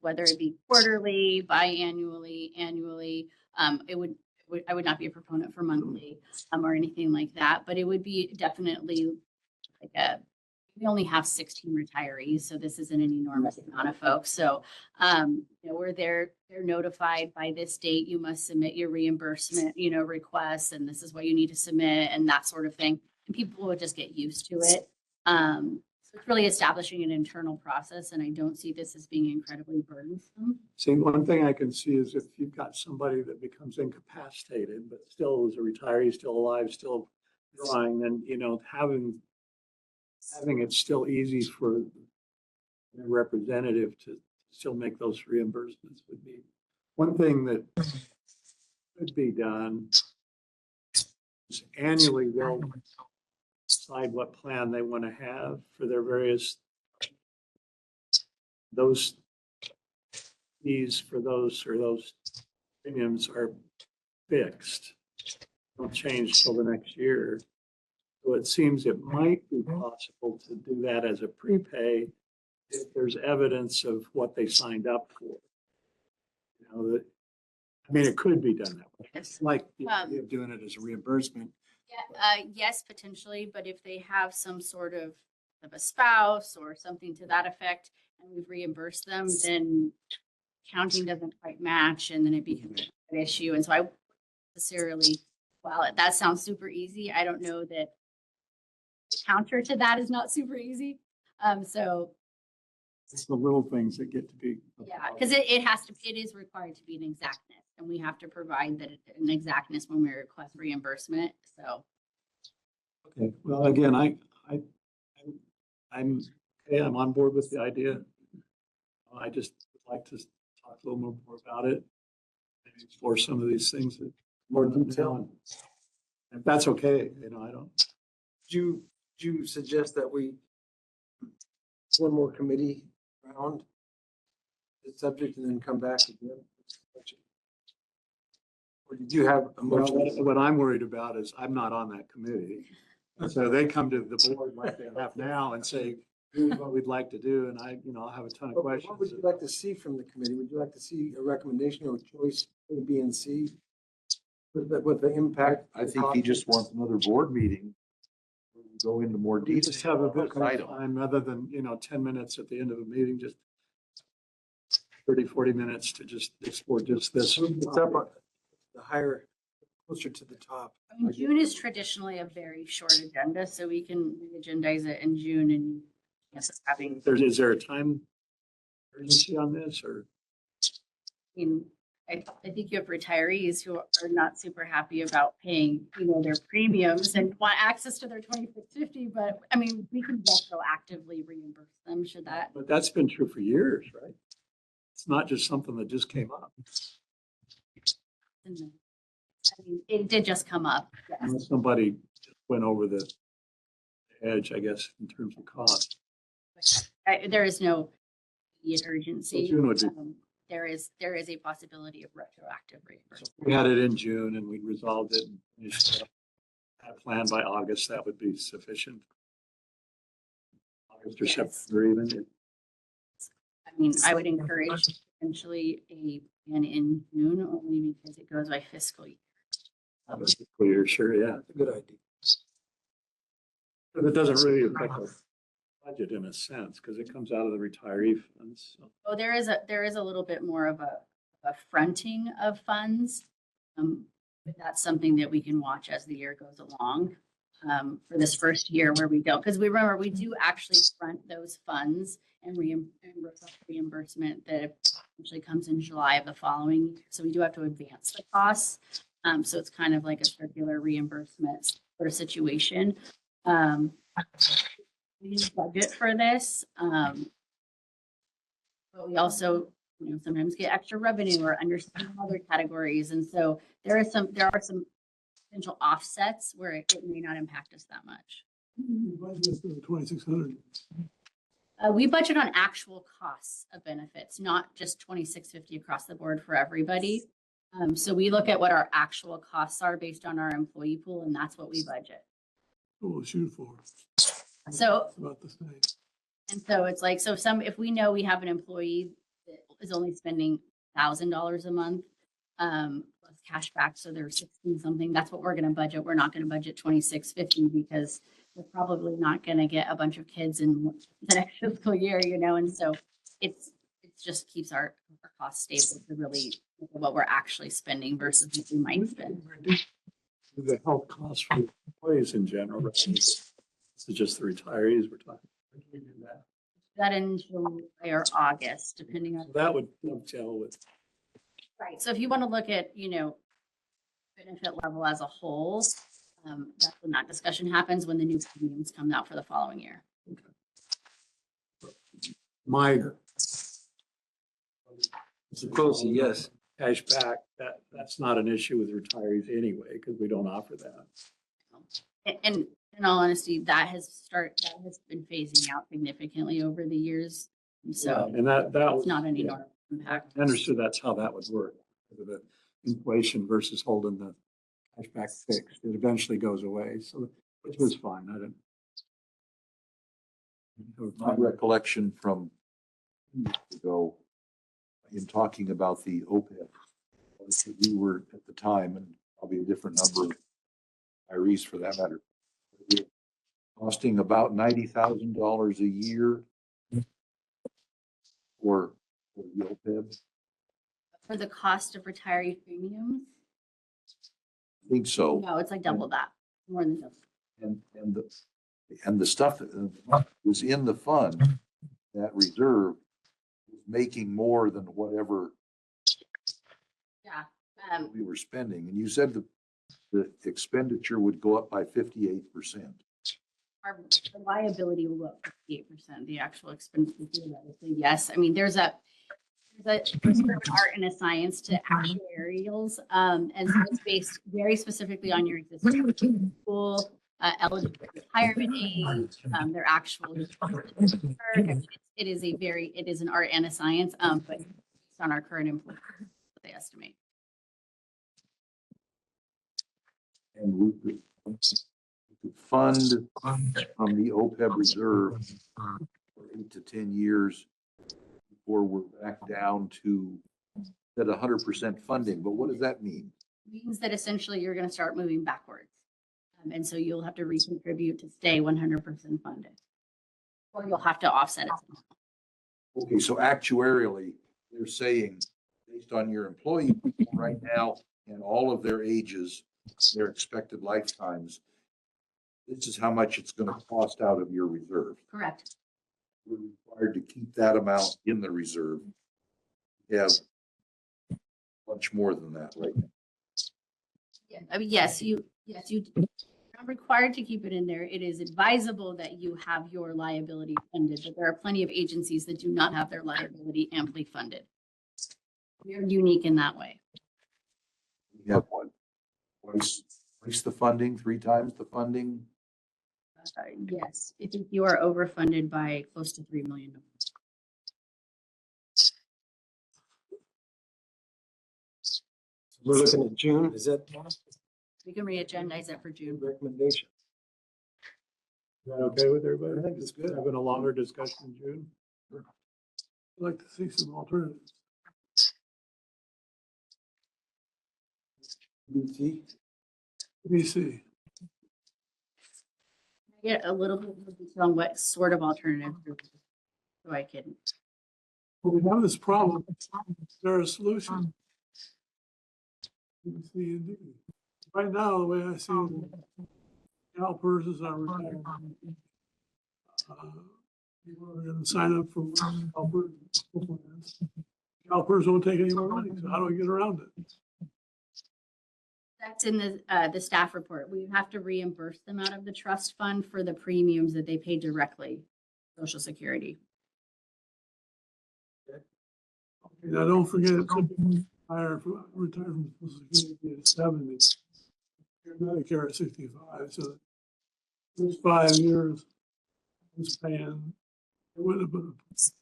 whether it be quarterly, biannually, annually, I would not be a proponent for monthly or anything like that, but it would be definitely like we only have 16 retirees, so this isn't an enormous amount of folks. So, where they're notified by this date, you must submit your reimbursement, requests, and this is what you need to submit and that sort of thing. And people would just get used to it. So it's really establishing an internal process, and I don't see this as being incredibly burdensome. See, one thing I can see is if you've got somebody that becomes incapacitated, but still is a retiree, still alive, still drawing, then, having it still easy for a representative to still make those reimbursements would be one thing that could be done. Is annually, they'll decide what plan they want to have for their various, those fees for those, or those premiums are fixed. Don't change till the next year. So it seems it might be possible to do that as a prepay if there's evidence of what they signed up for. It could be done that way. It's like the idea of doing it as a reimbursement. Yeah, yes, potentially, but if they have some sort of a spouse or something to that effect, and we've reimbursed them, then counting doesn't quite match, and then it becomes an issue. And so I wouldn't necessarily, while that sounds super easy, I don't know that the counter to that is not super easy. So It's the little things that get to be. yeah, because it is required to be an exactness, and we have to provide that an exactness when we request reimbursement. So Okay, well, again, I'm on board with the idea. I just would like to talk a little more about it, maybe explore some of these things in more detail. If that's okay, I don't. Do you suggest that we one more committee round the subject and then come back again? Or did you have a Well, motion? what I'm worried about is I'm not on that committee. So they come to the board like they have now and say, here's what we'd like to do. And I'll have a ton of Okay, questions. what would you like to see from the committee? Would you like to see a recommendation or choice A, B, and C? With the impact? I think he just wants another board meeting. where we Go into more We detail. just have a bit on more item. time rather than, 10 minutes at the end of a meeting, just 30, 40 minutes to just explore just this. It's up on the higher, closer to the top. I mean, June is traditionally a very short agenda, so we can agendize it in June and yes, having, Is there a time urgency on this or? I mean, I think you have retirees who are not super happy about paying, their premiums and want access to their 2650, but I mean, we can retroactively reimburse them should that. But that's been true for years, right? It's not just something that just came up. I mean, it did just come up. Yes. Unless somebody went over the edge, I guess, in terms of cost. There is no immediate urgency. So June would be- There is a possibility of retroactive reimbursement. We had it in June and we resolved it and finished up. Had a plan by August, that would be sufficient. August or Yes. September even. I mean, I would encourage potentially a plan in June only because it goes by fiscal year. Clear, sure, yeah. That's a good idea. But it doesn't really affect our budget in a sense, because it comes out of the retiree funds. So. Oh, there is a little bit more of a fronting of funds. But that's something that we can watch as the year goes along. For this first year where we don't, because we remember we do actually front those funds and reimbursement that actually comes in July of the following year. So we do have to advance the costs. So it's kind of like a circular reimbursement sort of situation. We need a budget for this. But we also, sometimes get extra revenue or understand other categories. And so there are some potential offsets where it may not impact us that much. 2,600. We budget on actual costs of benefits, not just 2,650 across the board for everybody. So we look at what our actual costs are based on our employee pool, and that's what we budget. What we'll shoot for. So, It's about the same. and so it's like, if we know we have an employee that is only spending $1,000 a month, plus cash back, so they're 16 something, that's what we're gonna budget. We're not gonna budget 2,650 because we're probably not gonna get a bunch of kids in the next fiscal year, and so it just keeps our costs stable to really look at what we're actually spending versus what we might spend. The health costs for employees in general, right? This is just the retirees we're talking. That in July or August, depending on. That would dovetail with. Right, so if you want to look at, benefit level as a whole, that's when that discussion happens, when the new premiums come out for the following year. Minor. Close, yes. Cash back, that's not an issue with retirees anyway, because we don't offer that. And in all honesty, that has been phasing out significantly over the years. So And that was. it's not an enormous impact. I understood that's how that would work. The inflation versus holding the cash back fixed. It eventually goes away. So which was fine. I didn't. My recollection from years ago in talking about the OPEB, we were at the time, and probably a different number of retirees for that matter, costing about $90,000 a year for the OPEB. For the cost of retiree premiums, I think so. no, it's like double that, more than double. And the stuff that was in the fund, that reserve, was making more than whatever Yeah. we were spending. And you said the expenditure would go up by 58%. Our liability will go up 58%, the actual expense would theoretically, yes. I mean, there's a art and a science to actuarials. And so it's based very specifically on your existing pool, eligible retirement age, their actual. It is it is an art and a science, but based on our current employees, what they estimate. And we could fund from the OPEB reserve for 8 to 10 years before we're back down to that 100% funding. But what does that mean? Means that essentially you're going to start moving backwards. And so you'll have to recontribute to stay 100% funded. Or you'll have to offset it. Okay, so actuarially, they're saying, based on your employee right now and all of their ages, their expected lifetimes, this is how much it's going to cost out of your reserve. Correct. We're required to keep that amount in the reserve. We have much more than that right now. Yeah, I mean, yes, you are required to keep it in there. It is advisable that you have your liability funded, but there are plenty of agencies that do not have their liability amply funded. We are unique in that way. We have what? Twice the funding, 3 times the funding? Yes, I think you are overfunded by close to $3 million. We're looking at June, is that We can re-agendize it for June. recommendation? Is that okay with everybody? I think it's good. Having a longer discussion in June? I'd like to see some alternatives. BT, BC. Get a little bit more detail on what sort of alternative so I can. When we have this problem, is there a solution? BC and D. Right now, the way I see it, CalPERS is our retirement. People are going to sign up for CalPERS. CalPERS won't take any more money, so how do we get around it? That's in the staff report. We have to reimburse them out of the trust fund for the premiums that they pay directly, Social Security. Now, don't forget, higher for retire from Social Security at 70. Your Medicare at 65, so those 5 years is paying. It would have been. As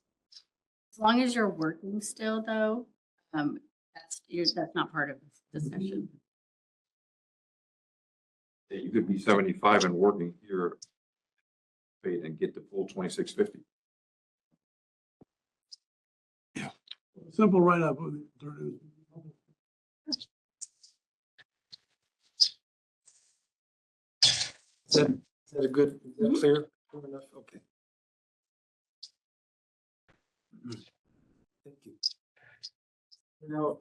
long as you're working still, though, that's not part of this discussion. You could be 75 and working your paid and get the full 2650. Simple write-up with the alternatives. is that a good, is that clear? Clear enough? Okay. Thank you. Now,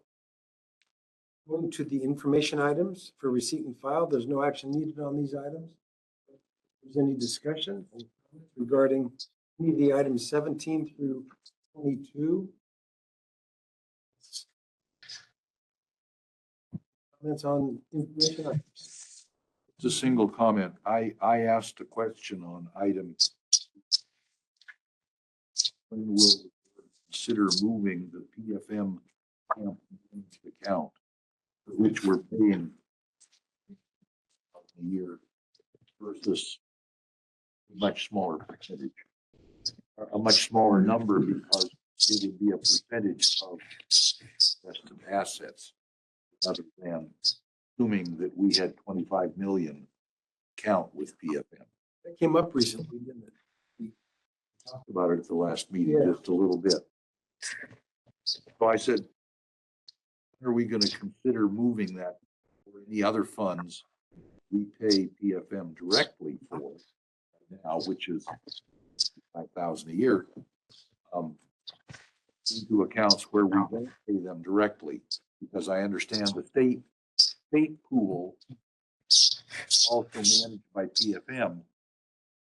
going to the information items for receipt and file, there's no action needed on these items. If there's any discussion regarding any of the items 17 through 22? Comments on information items? It's a single comment. I asked a question on item. When will we consider moving the PFM account, for which we're paying a year versus a much smaller percentage, a much smaller number, because it would be a percentage of invested assets, other than assuming that we had 25 million count with PFM. That came up recently, didn't it? We talked about it at the last meeting, Yeah. just a little bit. So I said, when are we going to consider moving that or any other funds we pay PFM directly for now, which is 5,000 a year, into accounts where we don't pay them directly, because I understand the state pool is also managed by PFM,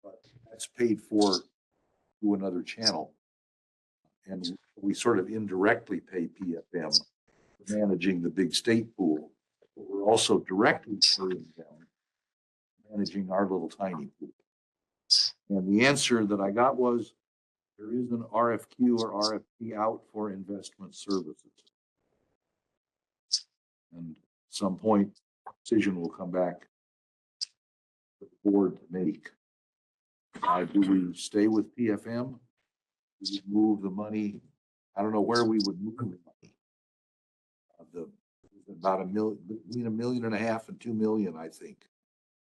but that's paid for through another channel. And we sort of indirectly pay PFM for managing the big state pool, but we're also directly paying them managing our little tiny pool. And the answer that I got was, there is an RFQ or RFP out for investment services. And at some point, decision will come back for the board to make. Do we stay with PFM? Do we move the money? I don't know where we would move the money. About $1 million, between $1.5 million and 2 million, I think,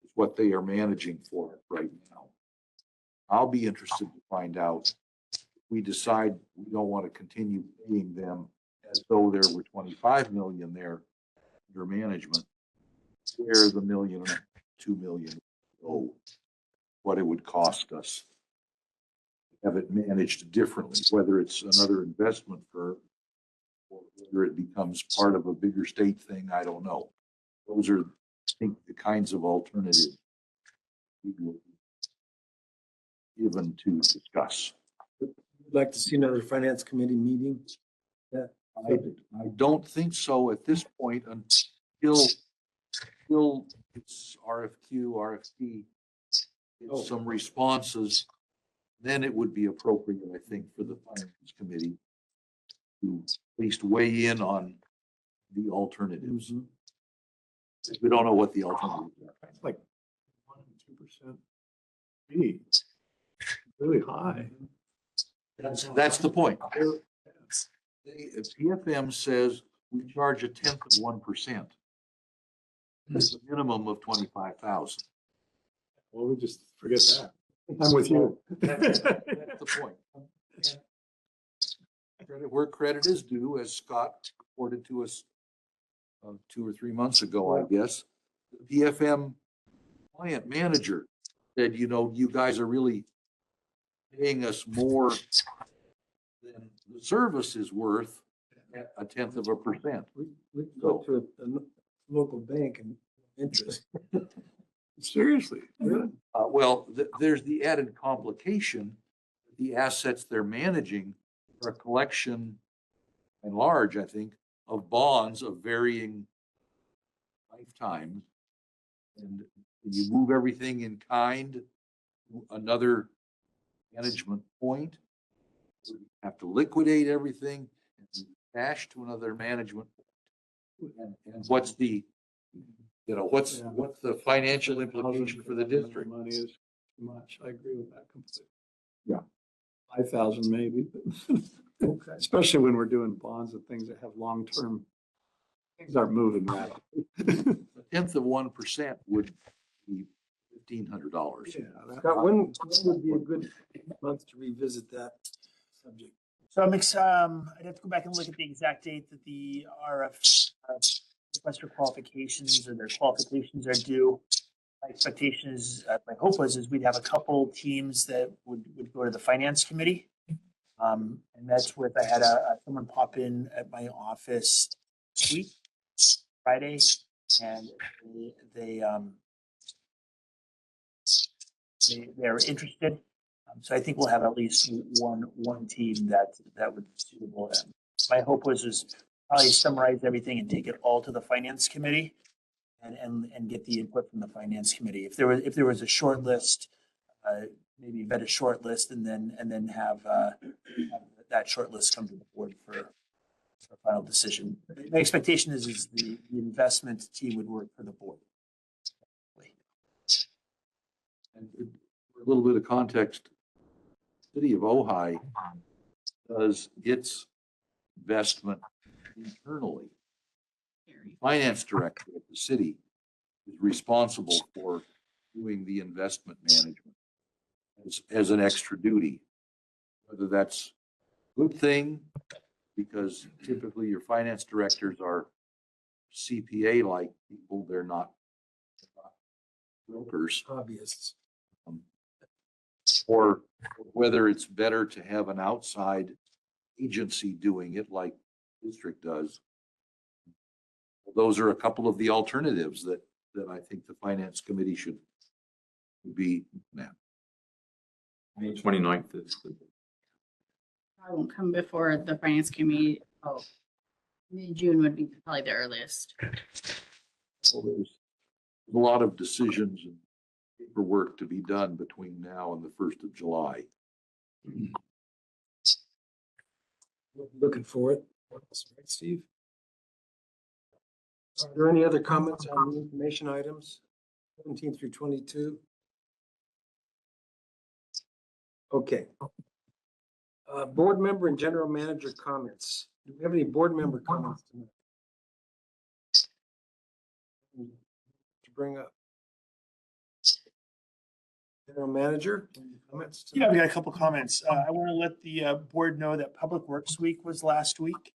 is what they are managing for it right now. I'll be interested to find out if we decide we don't want to continue paying them as though there were 25 million there under management, where the $1 million and 2 million go, what it would cost us to have it managed differently, whether it's another investment firm or whether it becomes part of a bigger state thing, I don't know. Those are, I think, the kinds of alternatives we will be given to discuss. Would like to see another finance committee meeting. I don't think so at this point until it's RFQ, RFP, get some responses. Then it would be appropriate, I think, for the finance committee to at least weigh in on the alternatives. We don't know what the alternatives are. It's like 1% and 2% fee. Really high. That's the point. PFM says we charge 0.1%. It's a minimum of 25,000. Well, we just forget that. I'm with you. That's the point. Credit where credit is due, as Scott reported to us 2 or 3 months ago, I guess. The PFM client manager said, you know, you guys are really paying us more than the service is worth at 0.1%. We go to a local bank and interest. Seriously. Well, there's the added complication. The assets they're managing are a collection, and large, I think, of bonds of varying lifetimes. And you move everything in kind to another management point. You have to liquidate everything and cash to another management. And what's the, you know, what's the financial implication for the district? Money is too much. I agree with that completely. Yeah. 5,000 maybe, but especially when we're doing bonds and things that have long-term, things aren't moving rapidly. 0.1% would be $1,500. Yeah, Scott, when would be a good month to revisit that subject? So I'd have to go back and look at the exact date that the RF request for qualifications or their qualifications are due. My expectation is, my hope is we'd have a couple teams that would go to the finance committee. And that's with, I had someone pop in at my office this week, Friday, and they're interested. So I think we'll have at least one team that would be suitable. And my hope was probably summarize everything and take it all to the finance committee and get the input from the finance committee. If there was a short list, maybe vet a short list and then have that short list come to the board for a final decision. My expectation is the investment team would work for the board. And for a little bit of context, the city of Ojai does its investment internally. The finance director of the city is responsible for doing the investment management as an extra duty. Whether that's a good thing, because typically your finance directors are CPA-like people, they're not brokers. Hobbyists. Or whether it's better to have an outside agency doing it like the district does. Those are a couple of the alternatives that I think the finance committee should be now. May 29th is I won't come before the finance committee. Oh, mid-June would be probably the earliest. So there's a lot of decisions and paperwork to be done between now and the 1st of July. Looking for it. Right, Steve? Are there any other comments on the information items? 17 through 22. Okay. Board member and general manager comments. Do we have any board member comments tonight? To bring up. General manager, any comments? Yeah, tonight? we got a couple comments. I want to let the board know that Public Works Week was last week.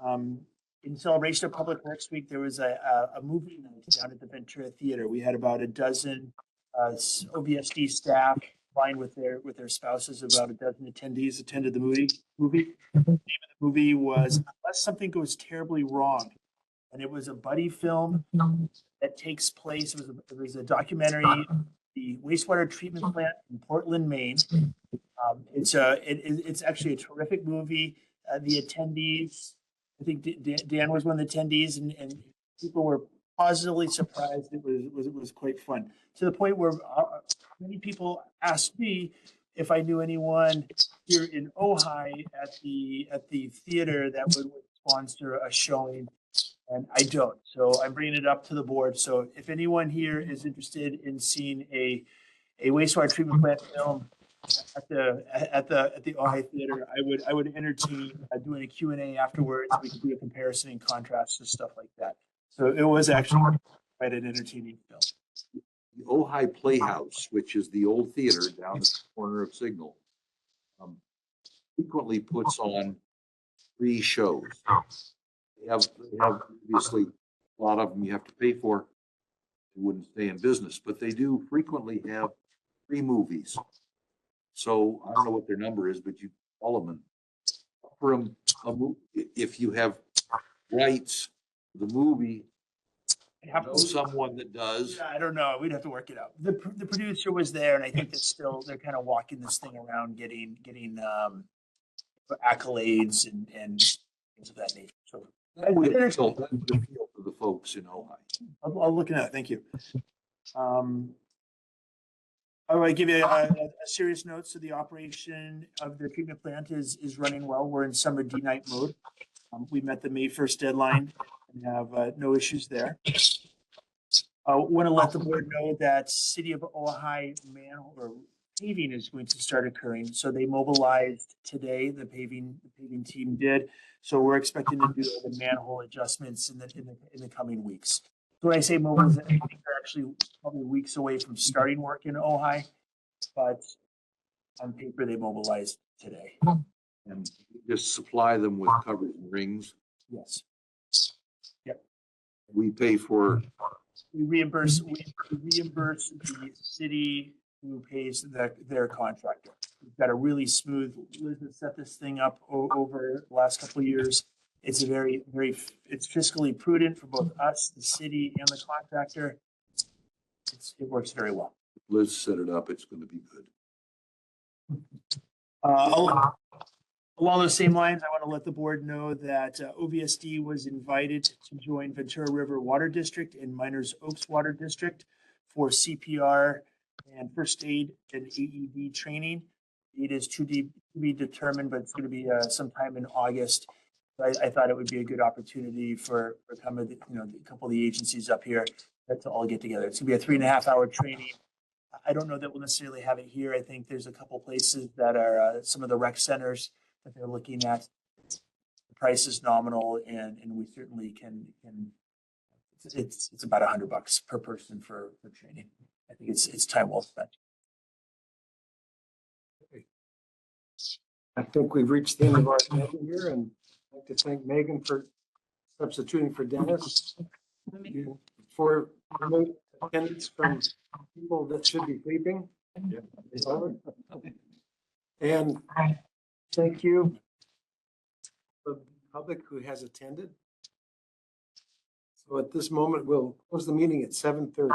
In celebration of Public Works Week, there was a movie night down at the Ventura Theater. We had about a dozen OVSD staff combined with their spouses. About a dozen attendees attended the movie. The name of the movie was Unless Something Goes Terribly Wrong, and it was a buddy film that takes place. It was a documentary, the wastewater treatment plant in Portland, Maine. It's actually a terrific movie. The attendees, I think Dan was one of the attendees, and people were positively surprised. It was quite fun, to the point where many people asked me if I knew anyone here in Ojai at the theater that would sponsor a showing, and I don't. So I'm bringing it up to the board. So if anyone here is interested in seeing a wastewater treatment plant film at the Ojai Theater, I would entertain doing a Q&A afterwards. We can do a comparison and contrast and stuff like that. So it was actually quite an entertaining film. The Ojai Playhouse, which is the old theater down at the corner of Signal, frequently puts on free shows. They have obviously a lot of them you have to pay for. They wouldn't stay in business, but they do frequently have free movies. So I don't know what their number is, but you call them and offer them a movie. If you have rights to the movie, know someone that does. Yeah, I don't know. We'd have to work it out. The producer was there, and I think they're kind of walking this thing around, getting accolades and things of that nature. So That would appeal to the folks in Ojai. I'll look it up. Thank you. I want to give you a serious note. So the operation of the treatment plant is running well. We're in summer D-night mode. We met the May 1st deadline and have no issues there. I want to let the board know that City of Ojai manhole or paving is going to start occurring. So they mobilized today. The paving team did. So we're expecting to do the manhole adjustments in the coming weeks. So when I say mobilization, I think they're actually probably weeks away from starting work in Ojai, but on paper they mobilized today. And just supply them with covers and rings. Yes. Yep. We pay for. We reimburse the city who pays their contractor. We've got a really smooth, Liz has set this thing up over the last couple of years. It's a very, it's fiscally prudent for both us, the city, and the contractor. It works very well. Liz set it up. It's going to be good. Along those same lines, I want to let the board know that OVSD was invited to join Ventura River Water District and Miners Oaks Water District for CPR and first aid and AED training. It is to be determined, but it's going to be sometime in August. I thought it would be a good opportunity for a couple of the agencies up here to all get together. It's going to be a 3.5 hour training. I don't know that we'll necessarily have it here. I think there's a couple places that are some of the rec centers that they're looking at. The price is nominal, and we certainly can. It's about $100 per person for training. I think it's time well spent. I think we've reached the end of our agenda here, and I'd like to thank Megan for substituting for Dennis. For remote attendance from people that should be sleeping. And thank you for the public who has attended. So at this moment, we'll close the meeting at 7:30.